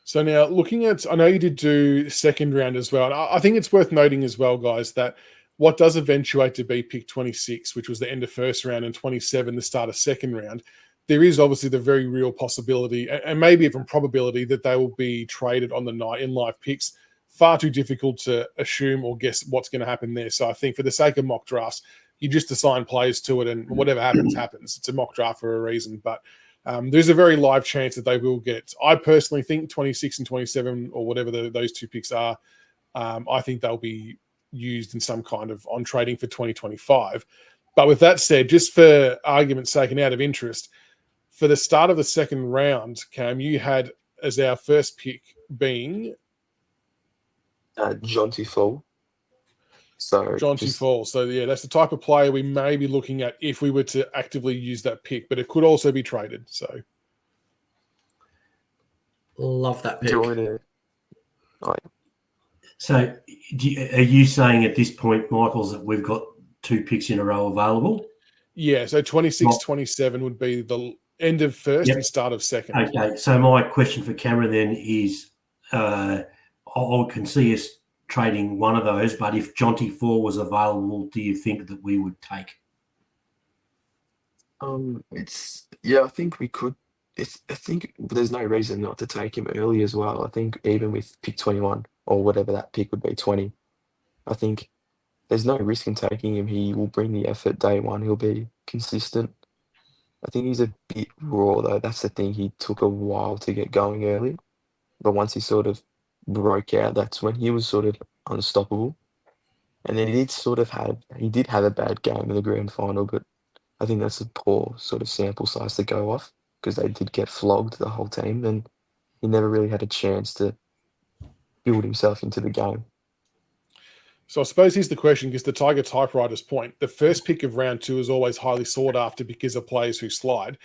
So now looking at, I know you did do second round as well. And I think it's worth noting as well, guys, that what does eventuate to be pick 26, which was the end of first round, and 27, the start of second round, there is obviously the very real possibility and maybe even probability that they will be traded on the night in live picks. Far too difficult to assume or guess what's going to happen there. So I think for the sake of mock drafts, you just assign players to it and whatever happens, happens. It's a mock draft for a reason. But there's a very live chance that they will get. I personally think 26 and 27 or whatever those 2 picks are, I think they'll be used in some kind of on trading for 2025. But with that said, just for argument's sake and out of interest, for the start of the second round, Cam, you had as our first pick being Jonty Fall. Jonty Fall. So, yeah, that's the type of player we may be looking at if we were to actively use that pick, but it could also be traded. So, love that pick. Do you want me to So are you saying at this point, Michaels, that we've got 2 picks in a row available? Yeah, so 26, 27 would be the end of first and start of second. Okay, so my question for Cameron then is, I can see us trading one of those, but if Jonty 4 was available, do you think that we would take? I think we could. I think there's no reason not to take him early as well. I think even with pick 21 or whatever that pick would be, 20, I think there's no risk in taking him. He will bring the effort day one. He'll be consistent. I think he's a bit raw though. That's the thing. He took a while to get going early, but once he sort of broke out, that's when he was sort of unstoppable. And then he did have a bad game in the grand final, but I think that's a poor sort of sample size to go off because they did get flogged, the whole team, and he never really had a chance to build himself into the game. So I suppose here's the question, because the Tiger typewriter's point, the first pick of round 2 is always highly sought after because of players who slide.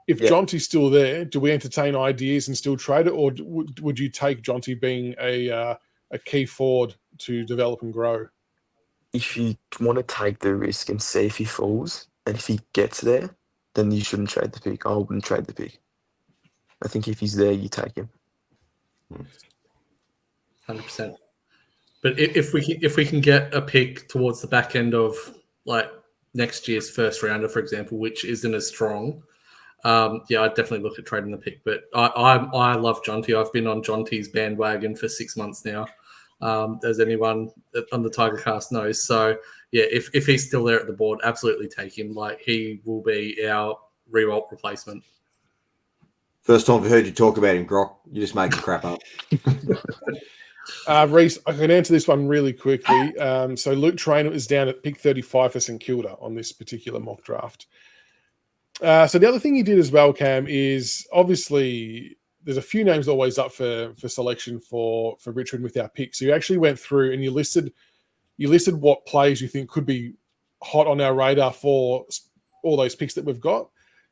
If Jonty's still there, do we entertain ideas and still trade it, or would you take Jonty being a key forward to develop and grow? If you want to take the risk and see if he falls, and if he gets there, then you shouldn't trade the pick. I wouldn't trade the pick. I think if he's there, you take him. 100%. But if we can get a pick towards the back end of like next year's first rounder, for example, which isn't as strong, I'd definitely look at trading the pick. But I love Jonty. I've been on Jonty's bandwagon for 6 months now, as anyone on the Tiger Cast knows. So yeah, if he's still there at the board, absolutely take him. Like, he will be our Rewalt replacement. First time I've heard you talk about him, Grok. You just make crap up. Reece, I can answer this one really quickly. So Luke Traynor is down at pick 35 for St Kilda on this particular mock draft. So the other thing he did as well, Cam, is obviously there's a few names always up for selection for Richmond with our picks. So you actually went through and you listed what players you think could be hot on our radar for all those picks that we've got.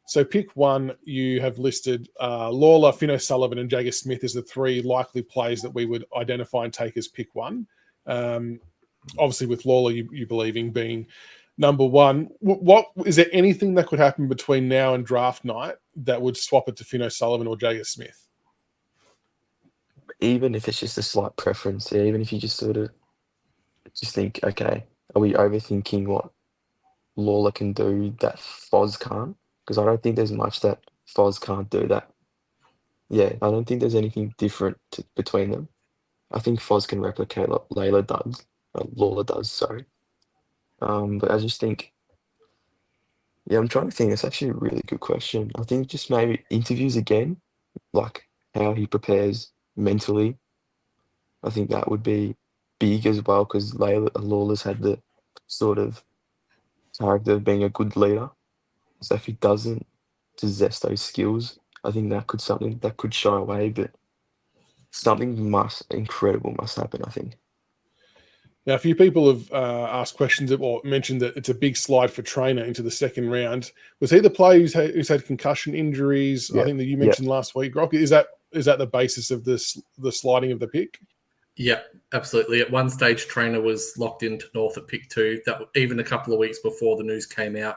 So pick 1, you have listed Lawler, Finn O'Sullivan, and Jagger Smith as the 3 likely players that we would identify and take as pick 1. Obviously, with Lawler, you believing being number 1. What is there anything that could happen between now and draft night that would swap it to Finn O'Sullivan or Jagger Smith? Even if it's just a slight preference, even if you just sort of think, okay, are we overthinking what Lawler can do that Foz can't? Because I don't think there's much that Foz can't do that. Yeah, I don't think there's anything different between them. I think Foz can replicate what Lawler does, sorry. But I just think, I'm trying to think. It's actually a really good question. I think just maybe interviews again, like how he prepares mentally. I think that would be big as well, because Lawler's had the sort of character of being a good leader. So if he doesn't possess those skills, I think that could shy away. But something incredible must happen, I think. Now, a few people have asked questions or mentioned that it's a big slide for Traynor into the second round. Was he the player who's had concussion injuries? I think that you mentioned last week, Rock. Is that the basis of the sliding of the pick? Yeah, absolutely. At one stage, Traynor was locked into North at pick 2. That even a couple of weeks before the news came out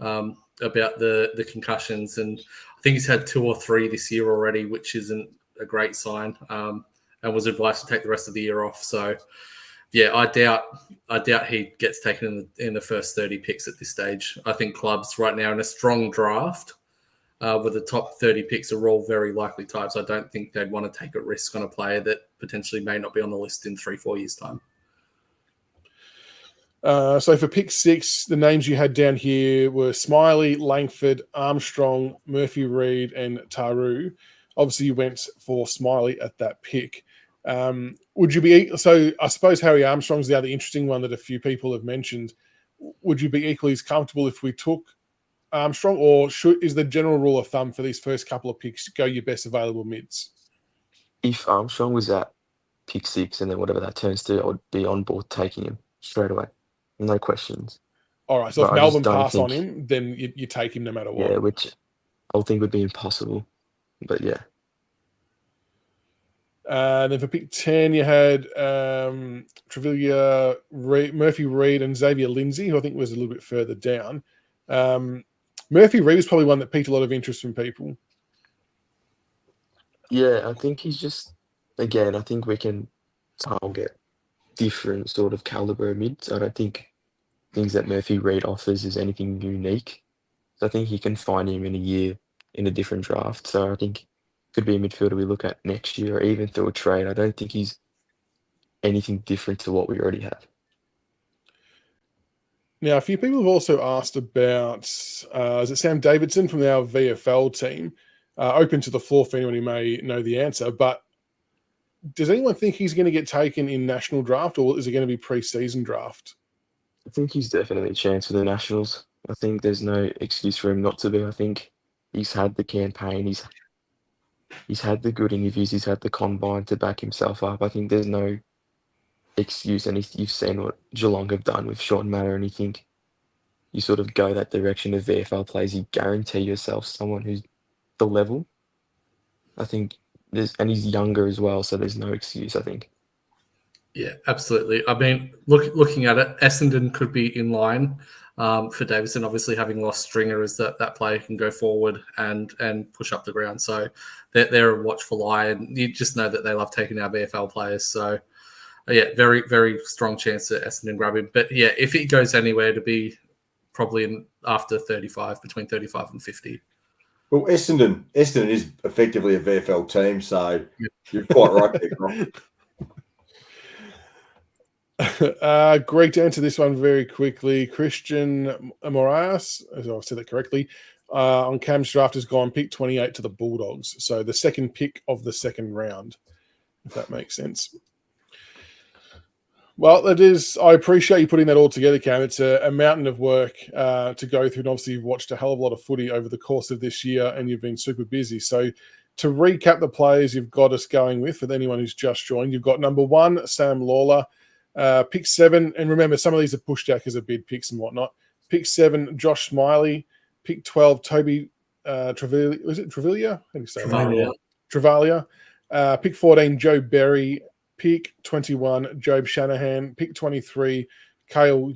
about the concussions, and I think he's had 2 or 3 this year already, which isn't a great sign. And was advised to take the rest of the year off. So, yeah, I doubt he gets taken in the first 30 picks at this stage. I think clubs right now in a strong draft where the top 30 picks are all very likely types. I don't think they'd want to take a risk on a player that potentially may not be on the list in 3-4 years' time. So for pick 6, the names you had down here were Smiley, Langford, Armstrong, Murphy-Reid, and Taru. Obviously, you went for Smiley at that pick. Would you be so? I suppose Harry Armstrong's the other interesting one that a few people have mentioned. Would you be equally as comfortable if we took Armstrong, or is the general rule of thumb for these first couple of picks go your best available mids? If Armstrong was at pick 6 and then whatever that turns to, I would be on board taking him straight away. No questions. All right, so if Melbourne pass on him, then you take him no matter what. Yeah, which I would think would be impossible. But yeah. Then for pick 10, you had Murphy Reed and Xavier Lindsay, who I think was a little bit further down. Murphy Reed was probably one that piqued a lot of interest from people. Yeah, I think he's just, again, I think we can target different sort of caliber of mids. I don't think things that Murphy Reed offers is anything unique. So I think he can find him in a year in a different draft. So I think could be a midfielder we look at next year or even through a trade. I don't think he's anything different to what we already have. Now, a few people have also asked about, is it Sam Davidson from our VFL team? Open to the floor for anyone who may know the answer, but does anyone think he's going to get taken in national draft, or is it going to be pre-season draft? I think he's definitely a chance for the Nationals. I think there's no excuse for him not to be. I think he's had the campaign, he's had the good interviews, he's had the combine to back himself up. I think there's no excuse, and if you've seen what Geelong have done with Sean Matter, and you think you sort of go that direction of VFL players, you guarantee yourself someone who's the level. I think and he's younger as well, so there's no excuse, I think. Yeah, absolutely. I mean, looking at it, Essendon could be in line for Davison, obviously having lost Stringer as that player can go forward and push up the ground. So they're a watchful eye, and you just know that they love taking our VFL players. So, yeah, very, very strong chance that Essendon grab him. But, yeah, if he goes anywhere, to be probably after 35, between 35 and 50. Well, Essendon is effectively a VFL team, so you're quite right there. Greg, to answer this one very quickly, Christian Moraes, as I've said that correctly, on Cam's draft has gone pick 28 to the Bulldogs. So the second pick of the second round, if that makes sense. Well, that is. I appreciate you putting that all together, Cam. It's a mountain of work to go through. And obviously, you've watched a hell of a lot of footy over the course of this year, and you've been super busy. So to recap the players you've got us going with, for anyone who's just joined, you've got number 1, Sam Lawler. Pick 7, and remember, some of these are pushed out because of bid picks and whatnot. Pick 7, Josh Smiley. Pick 12, Toby Travalia. Was it Travalia? How do you say Travalia. Travalia. Pick 14, Joe Berry. Pick 21, Job Shanahan. Pick 23, Cale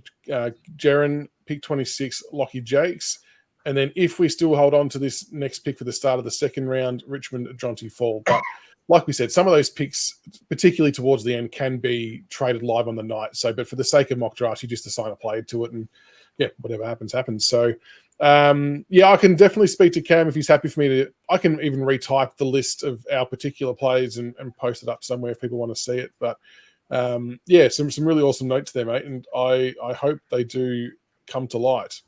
Geron. Pick 26, Lockie Jakes. And then if we still hold on to this next pick for the start of the second round, Richmond, Jonty Fall. But like we said, some of those picks, particularly towards the end, can be traded live on the night. So, but for the sake of mock drafts, you just assign a player to it, and yeah, whatever happens, happens. So, yeah, I can definitely speak to Cam if he's happy for me to. I can even retype the list of our particular players and post it up somewhere if people want to see it. But yeah, some really awesome notes there, mate, and I hope they do come to light.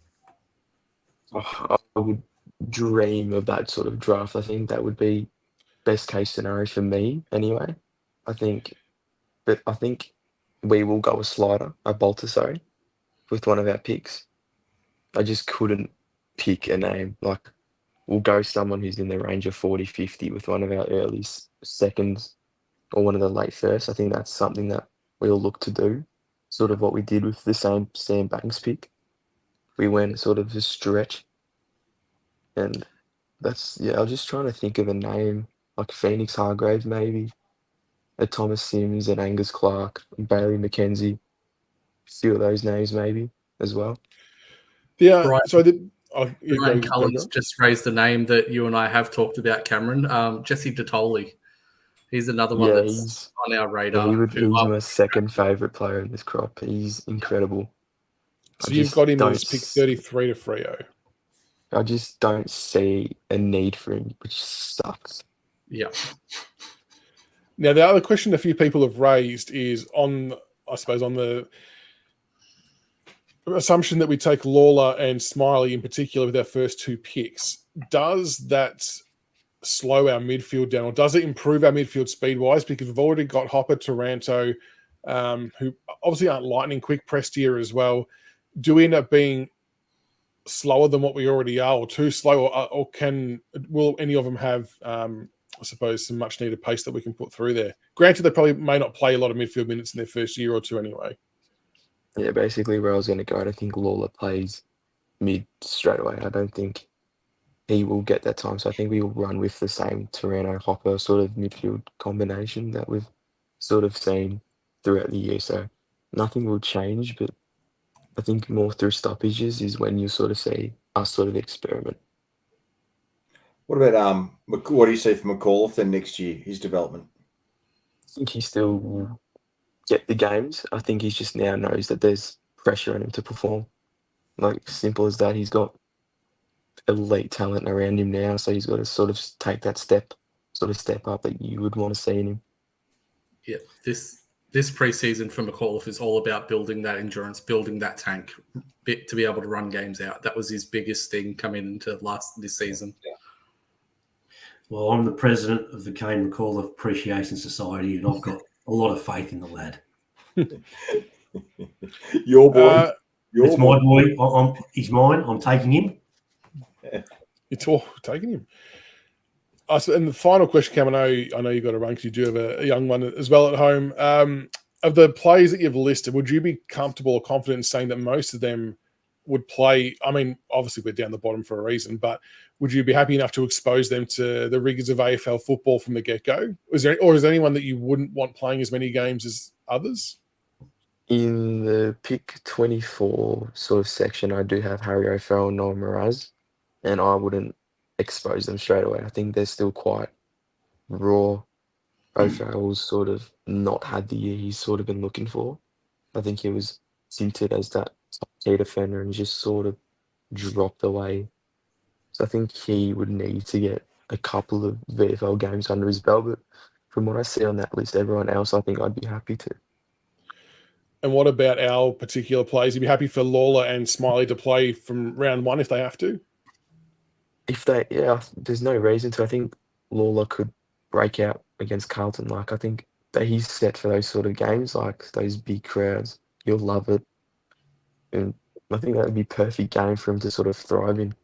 I would dream of that sort of draft. I think that would be best case scenario for me anyway. I think we will go a slider, a bolter, sorry, with one of our picks. I just couldn't pick a name. Like, we'll go someone who's in the range of 40, 50 with one of our early seconds or one of the late firsts. I think that's something that we'll look to do, sort of what we did with the same Sam Banks pick. We went sort of a stretch, and that's, yeah, I was just trying to think of a name, like Phoenix Hargraves maybe, a Thomas Sims, an Angus Clark, Bailey McKenzie, a few of those names maybe as well. Yeah, Right. so Ryan Cullen's just raised a name that you and I have talked about, Cameron. Jesse Detoli. He's another one that's on our radar. He's my second favourite player in this crop. He's incredible. So you've got him as pick 33 to Freo. I just don't see a need for him, which sucks. Yeah. Now, the other question a few people have raised is on the assumption that we take Lawler and Smiley in particular with our first 2 picks. Does that slow our midfield down, or does it improve our midfield speed-wise? Because we've already got Hopper, Taranto, who obviously aren't lightning quick, Prestia as well. Do we end up being slower than what we already are, or too slow, or will any of them have, I suppose, some much-needed pace that we can put through there? Granted, they probably may not play a lot of midfield minutes in their first year or two anyway. Yeah, basically where I was going to go, I don't think Lawler plays mid straight away. I don't think he will get that time. So I think we will run with the same Torano Hopper sort of midfield combination that we've sort of seen throughout the year. So nothing will change, but I think more through stoppages is when you sort of see us sort of experiment. What about what do you see for McAuliffe then next year? His development. I think he still will get the games. I think he just now knows that there's pressure on him to perform. Like simple as that. He's got elite talent around him now, so he's got to sort of take that step up that you would want to see in him. Yeah, this preseason for McAuliffe is all about building that endurance, building that tank bit to be able to run games out. That was his biggest thing coming into this season. Yeah. Well, I'm the president of the Kane McAuliffe Appreciation Society, and I've got a lot of faith in the lad. Your boy. It's my boy. He's mine. I'm taking him. It's all taking him. And the final question, Cam, I know you've got to run because you do have a young one as well at home. Of the players that you've listed, would you be comfortable or confident in saying that most of them would play? I mean, obviously we're down the bottom for a reason, but would you be happy enough to expose them to the rigors of AFL football from the get-go? Is there anyone that you wouldn't want playing as many games as others? In the pick 24 sort of section, I do have Harry O'Farrell and Noah Miraz, and I wouldn't expose them straight away. I think they're still quite raw. O'Farrell's sort of not had the year he's sort of been looking for. I think he was tinted as that top key defender and just sort of dropped away. So I think he would need to get a couple of VFL games under his belt. But from what I see on that list, everyone else, I think I'd be happy to. And what about our particular players? You'd be happy for Lawler and Smiley to play from round one if they have to? There's no reason to. I think Lawler could break out against Carlton. Like, I think that he's set for those sort of games, like those big crowds. You'll love it. And I think that would be a perfect game for him to sort of thrive in.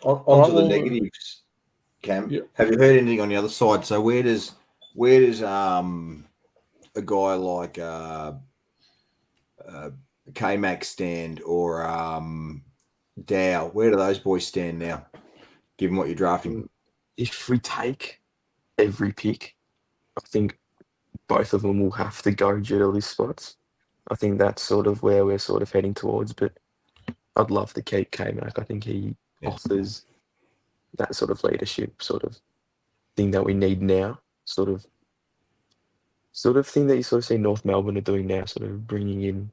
On to the negatives, Cam. Yep. Have you heard anything on the other side? So where does a guy like K-Mac stand or Dow? Where do those boys stand now, given what you're drafting? If we take every pick, I think both of them will have to go due to these spots. I think that's sort of where we're sort of heading towards, but I'd love to keep K-Mac. I think he offers that sort of leadership sort of thing that we need now, sort of thing that you sort of see North Melbourne are doing now, sort of bringing in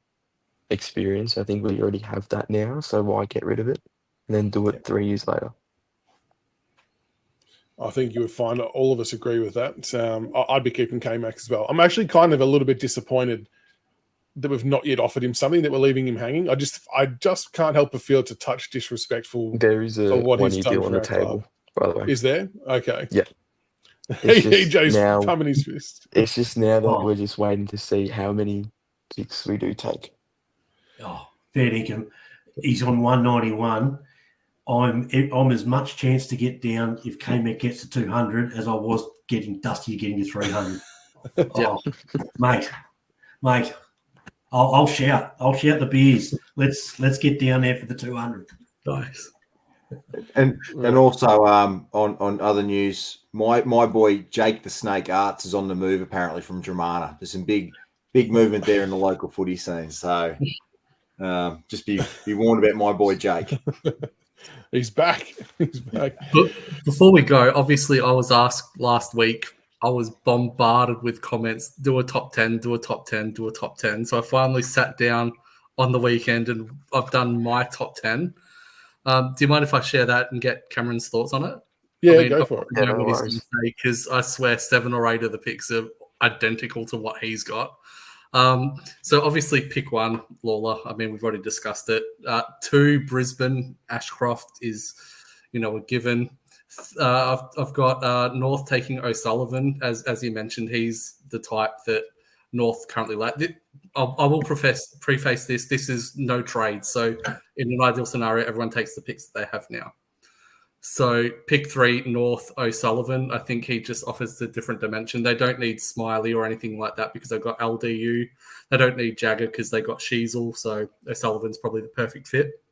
experience. I think we already have that now, so why get rid of it and then do it 3 years later? I think you would find all of us agree with that. I'd be keeping K-Mac as well. I'm actually kind of a little bit disappointed that we've not yet offered him something, that we're leaving him hanging. I just can't help but feel it's a touch disrespectful. There is a one-year deal on the table, by the way. Is there? Okay. Yeah. EJ's pumping his fist. It's just now that we're just waiting to see how many picks we do take. Oh, fair dinkum. He's on 191. I'm as much chance to get down if K-Mac gets to 200 as I was getting Dusty getting to 300. Oh, mate, I'll shout. I'll shout the beers. Let's get down there for the 200. Nice. And also on other news, my boy Jake the Snake Arts is on the move apparently from Dramana. There's some big movement there in the local footy scene. So just be warned about my boy Jake. He's back. He's back. But before we go, obviously I was asked last week, I was bombarded with comments, do a top 10, do a top 10, do a top 10. So I finally sat down on the weekend and I've done my top 10. Do you mind if I share that and get Cameron's thoughts on it? Yeah, go for it. I know what he's going to say, because I swear 7 or 8 of the picks are identical to what he's got. So obviously pick 1, Lawler. I mean, we've already discussed it. 2, Brisbane, Ashcroft is, a given. I've got North taking O'Sullivan. As you mentioned, he's the type that North currently lack. I will preface this. This is no trade. So in an ideal scenario, everyone takes the picks that they have now. So pick 3, North O'Sullivan. I think he just offers a different dimension. They don't need Smiley or anything like that because they've got LDU. They don't need Jagger because they got Sheasel. So O'Sullivan's probably the perfect fit.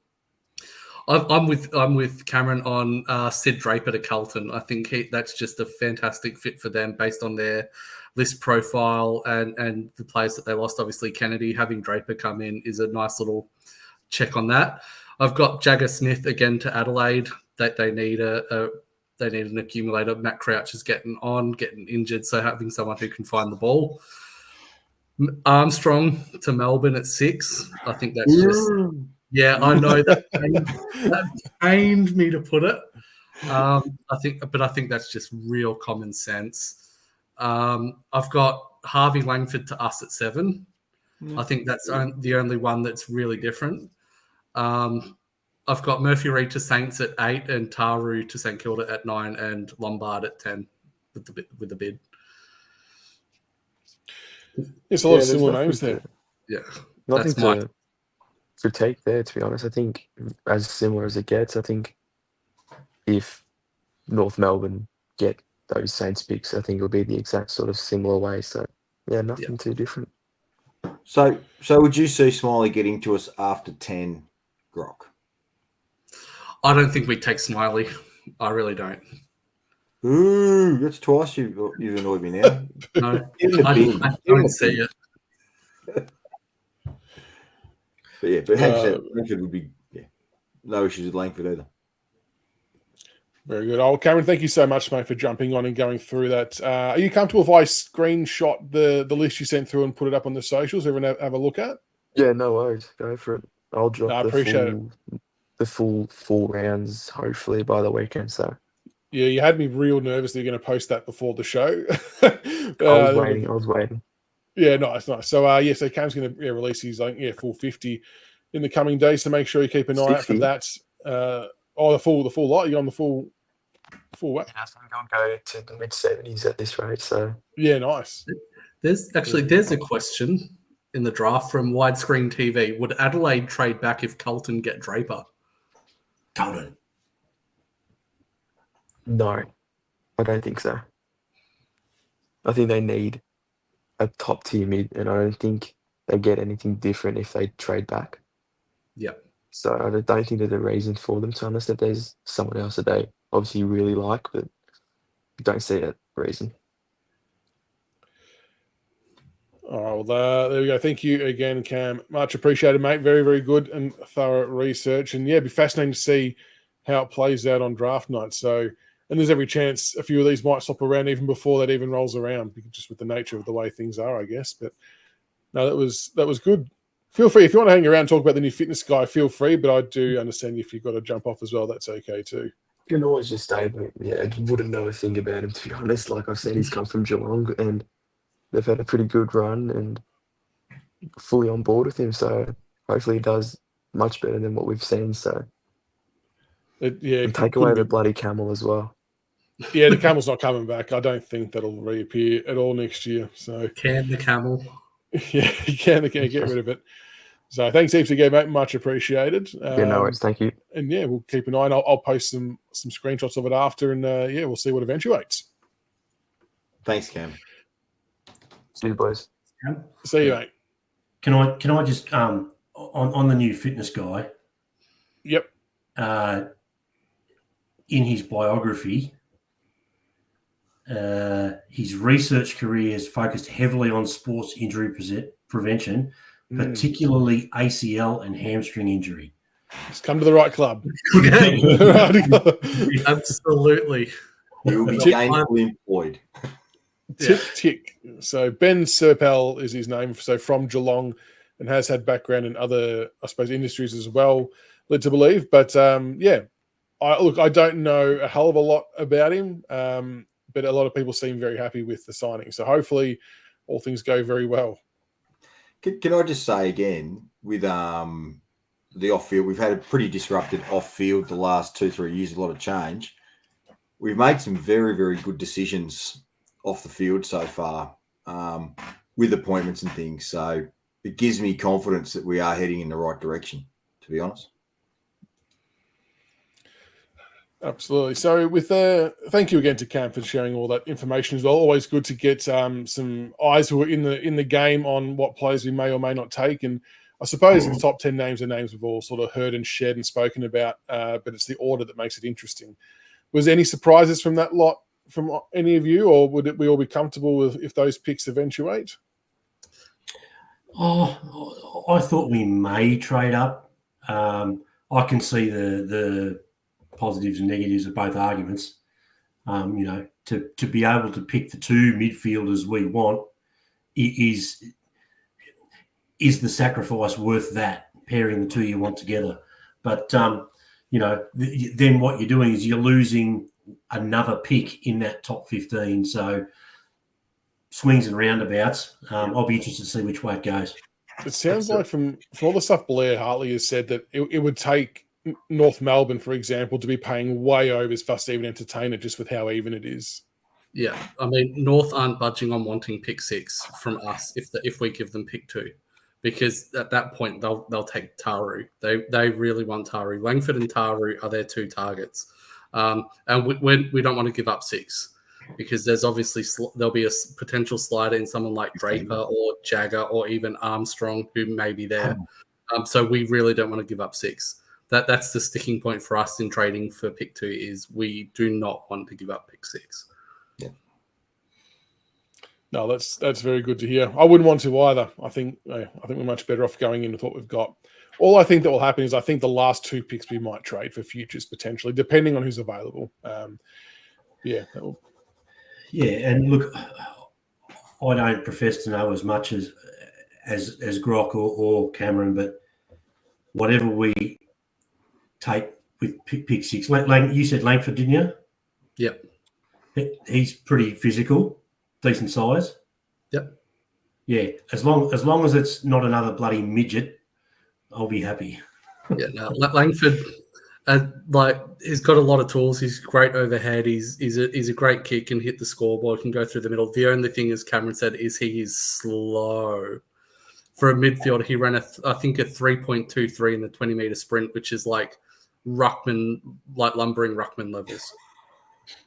I'm with Cameron on Sid Draper to Carlton. I think that's just a fantastic fit for them based on their list profile and the players that they lost. Obviously, Kennedy, having Draper come in is a nice little check on that. I've got Jagger Smith again to Adelaide. That they need an accumulator. Matt Crouch is getting injured, so having someone who can find the ball. Armstrong to Melbourne at 6. I think that's just I know that pained me to put it. I think that's just real common sense. I've got Harvey Langford to us at 7. I think that's the only one that's really different. I've got Murphy Reid to Saints at 8 and Taru to St Kilda at 9 and Lombard at 10 with the bid. It's a lot of similar names there. Yeah. Nothing to critique there, to be honest. I think as similar as it gets, I think if North Melbourne get those Saints picks, I think it'll be the exact sort of similar way. So, nothing too different. So would you see Smiley getting to us after 10, Grok? I don't think we'd take Smiley. I really don't. Ooh, that's twice you've annoyed me now. No, I don't see it. But Langford would be no issues with Langford either. Very good. Oh, Cameron, thank you so much, mate, for jumping on and going through that. Are you comfortable if I screenshot the list you sent through and put it up on the socials? Everyone have a look at? Yeah, no worries. Go for it. I'll drop the full rounds hopefully by the weekend. So yeah, you had me real nervous that you're going to post that before the show. I was waiting. Yeah, nice. So so Cam's going to release his full 50 in the coming days. So make sure you keep an eye out for that. The full lot. You're on the full what? I think I'll go to the mid-70s at this rate. So yeah, nice. There's a question in the draft from Widescreen TV. Would Adelaide trade back if Carlton get Draper? Carlton. No, I don't think so. I think they need a top tier mid, and I don't think they get anything different if they trade back. Yep. So I don't think there's a reason for them to, unless that there's someone else that they obviously really like, but don't see that reason. All right, well, there we go. Thank you again, Cam. Much appreciated, mate. Very, very good and thorough research. And it'd be fascinating to see how it plays out on draft night. So, and there's every chance a few of these might swap around even before that even rolls around, just with the nature of the way things are, I guess. But no, that was good. Feel free if you want to hang around and talk about the new fitness guy. Feel free, but I do understand if you've got to jump off as well. That's okay too. You can always just stay, but I wouldn't know a thing about him, to be honest. Like I've said, he's come from Geelong and they've had a pretty good run and fully on board with him. So hopefully he does much better than what we've seen. So and take away the bloody camel as well. Yeah, the camel's not coming back. I don't think that'll reappear at all next year. So can the camel? Yeah, you can get rid of it. So thanks heaps again, mate. Much appreciated. No worries. Thank you. And we'll keep an eye on. I'll post some screenshots of it after, and we'll see what eventuates. Thanks, Cam. See you, boys. See you, mate. Can I just on the new fitness guy? Yep. In his biography, his research career is focused heavily on sports injury prevention, particularly ACL and hamstring injury. He's come to the right club. Absolutely. He will be gainfully employed. Tick. So Ben Serpel is his name. So from Geelong, and has had background in other, I suppose, industries as well, led to believe. But I don't know a hell of a lot about him. But a lot of people seem very happy with the signing. So hopefully all things go very well. Can I just say again, with the off-field, we've had a pretty disrupted off-field the last 2-3 years, a lot of change. We've made some very, very good decisions off the field so far with appointments and things. So it gives me confidence that we are heading in the right direction, to be honest. Absolutely. So thank you again to Cam for sharing all that information as well. Always good to get some eyes who are in the game on what players we may or may not take. And I suppose the top 10 names are names we've all sort of heard and shared and spoken about, but it's the order that makes it interesting. Was there any surprises from that lot from any of you, or would we all be comfortable with if those picks eventuate? Oh, I thought we may trade up. I can see the positives and negatives of both arguments. To be able to pick the two midfielders we want is the sacrifice worth that, pairing the two you want together? But then what you're doing is you're losing another pick in that top 15. So swings and roundabouts. I'll be interested to see which way it goes. It sounds like from all the stuff Blair Hartley has said that it would take North Melbourne, for example, to be paying way over his first even entertainer just with how even it is. Yeah, I mean, North aren't budging on wanting pick 6 from us if we give them pick 2, because at that point they'll take Taru. They really want Taru. Langford and Taru are their 2 targets, and we don't want to give up 6. Because there's obviously there'll be a potential slider in someone like Draper or Jagger or even Armstrong who may be there. So we really don't want to give up 6. That's the sticking point for us in trading for pick 2 is we do not want to give up pick 6. Yeah. No, that's very good to hear. I wouldn't want to either. I think we're much better off going in with what we've got. All I think that will happen is I think the last 2 picks we might trade for futures potentially, depending on who's available. Yeah. Yeah, and look, I don't profess to know as much as Grock or Cameron, but whatever we take with pick 6, you said Langford, didn't you? Yep. He's pretty physical, decent size. Yep. Yeah, as long as it's not another bloody midget, I'll be happy. Yeah, no, Langford. He's got a lot of tools. He's great overhead. He's a great kick, can hit the scoreboard, can go through the middle. The only thing, as Cameron said, is he is slow. For a midfielder, he ran I think a 3.23 in the 20-meter sprint, which is like ruckman, like lumbering ruckman levels.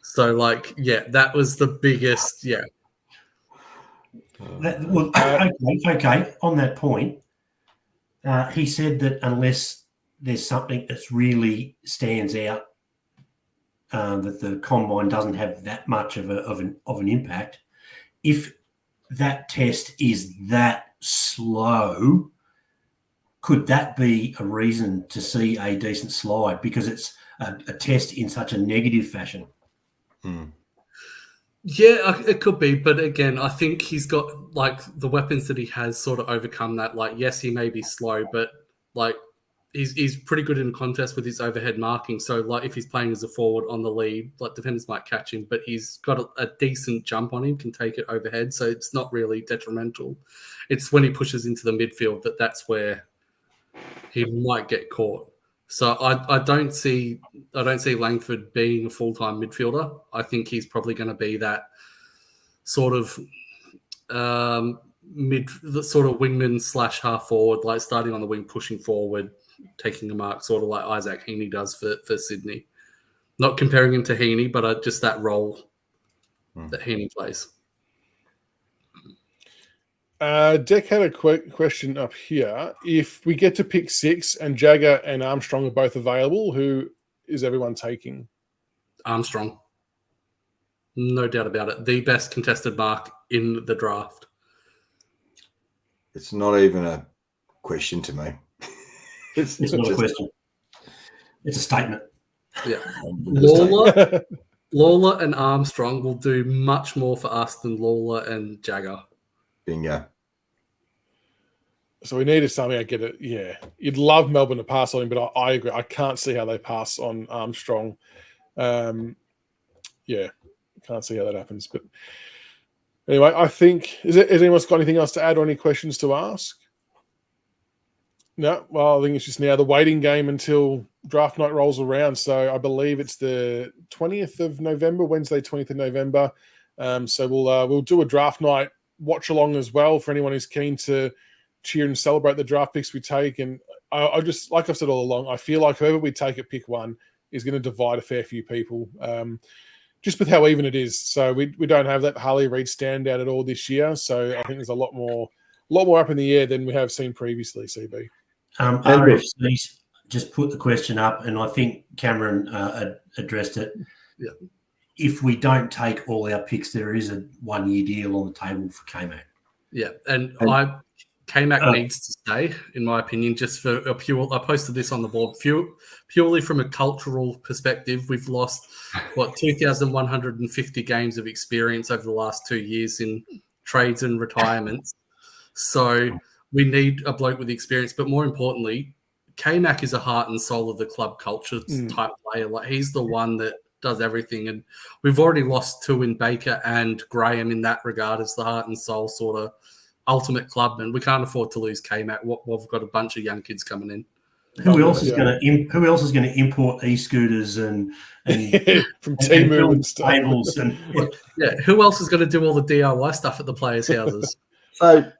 So, that was the biggest. Yeah. Okay. On that point, he said that unless there's something that's really stands out, that the combine doesn't have that much of an impact. If that test is that slow, could that be a reason to see a decent slide because it's a test in such a negative fashion? Yeah, it could be. But again, I think he's got the weapons that he has sort of overcome that. Yes, he may be slow, but he's pretty good in contest with his overhead marking. So, if he's playing as a forward on the lead, defenders might catch him, but he's got a decent jump on him, can take it overhead. So it's not really detrimental. It's when he pushes into the midfield that's where he might get caught. So I don't see Langford being a full-time midfielder. I think he's probably going to be that sort of the sort of wingman / half forward, starting on the wing, pushing forward, taking a mark, sort of like Isaac Heaney does for Sydney. Not comparing him to Heaney, but just that role that Heaney plays. Deck had a question up here. If we get to pick 6 and Jagger and Armstrong are both available, who is everyone taking? Armstrong. No doubt about it. The best contested mark in the draft. It's not even a question to me. It's not a question. It's a statement. Yeah. Lawler and Armstrong will do much more for us than Lawler and Jagger. Bingo. So we need to somehow get it. Yeah. You'd love Melbourne to pass on him, but I agree. I can't see how they pass on Armstrong. Yeah. Can't see how that happens. But anyway, I think, has anyone got anything else to add or any questions to ask? No? Well, I think it's just now the waiting game until draft night rolls around. So I believe it's the 20th of November, Wednesday, 20th of November. So we'll do a draft night watch along as well for anyone who's keen to cheer and celebrate the draft picks we take. And I just, like I've said all along, I feel like whoever we take at pick 1 is going to divide a fair few people, just with how even it is. So we don't have that Harley Reid standout at all this year. So I think there's a lot more lot more up in the air than we have seen previously, CB. RFC's just put the question up, and I think Cameron addressed it. Yeah. If we don't take all our picks, there is a 1-year deal on the table for K-Mac. Yeah, and K-Mac needs to stay, in my opinion, just for a pure. I posted this on the board. Purely from a cultural perspective, we've lost 2,150 games of experience over the last 2 years in trades and retirements. So we need a bloke with experience, but more importantly, K-Mac is a heart and soul of the club culture type player. Like, he's the one that does everything, and we've already lost 2 in Baker and Graham in that regard as the heart and soul sort of ultimate clubman. We can't afford to lose K-Mac. We've got a bunch of young kids coming in. Who else is going to import e-scooters and from Temu and stuff? Tables and who else is going to do all the DIY stuff at the players' houses? So,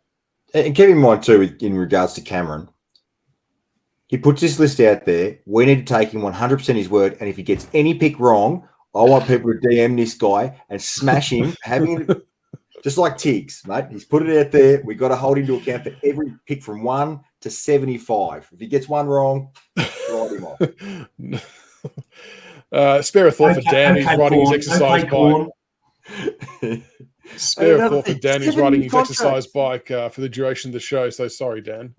and keep in mind too, in regards to Cameron, he puts this list out there. We need to take him 100% his word, and if he gets any pick wrong, I want people to DM this guy and smash him, having just like Tiggs, mate. He's put it out there. We've got to hold him to account for every pick from 1 to 75. If he gets one wrong, write him off. Spare a thought for Dan. He's riding his exercise bike. Spare a thought for Dan. He's riding his exercise bike for the duration of the show. So sorry, Dan.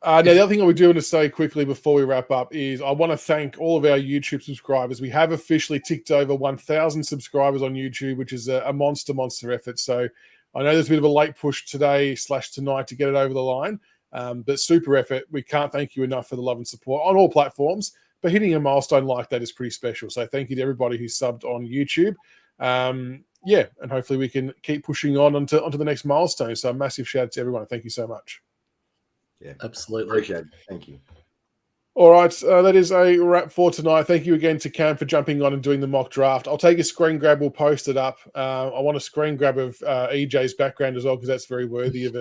Now, the other thing I would do want to say quickly before we wrap up is I want to thank all of our YouTube subscribers. We have officially ticked over 1,000 subscribers on YouTube, which is a monster effort. So I know there's a bit of a late push today/tonight to get it over the line, but super effort. We can't thank you enough for the love and support on all platforms, but hitting a milestone like that is pretty special. So thank you to everybody who subbed on YouTube. And hopefully we can keep pushing on onto the next milestone. So a massive shout out to everyone. Thank you so much. Yeah, absolutely. Appreciate it. Thank you. All right, that is a wrap for tonight. Thank you again to Cam for jumping on and doing the mock draft. I'll take a screen grab. We'll post it up. I want a screen grab of EJ's background as well, because that's very worthy of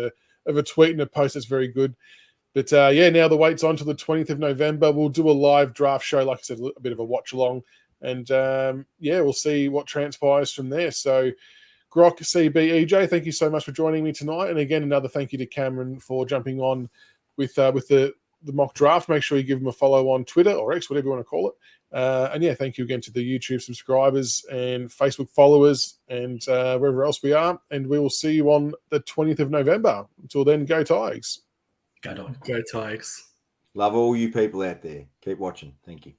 a tweet and a post. That's very good. But now the wait's on to the 20th of November. We'll do a live draft show, like I said, a bit of a watch along, and we'll see what transpires from there. So, Grok, CB, EJ, thank you so much for joining me tonight. And again, another thank you to Cameron for jumping on with the mock draft. Make sure you give him a follow on Twitter or X, whatever you want to call it. Thank you again to the YouTube subscribers and Facebook followers and wherever else we are. And we will see you on the 20th of November. Until then, go Tigers. Go Tigers. Love all you people out there. Keep watching. Thank you.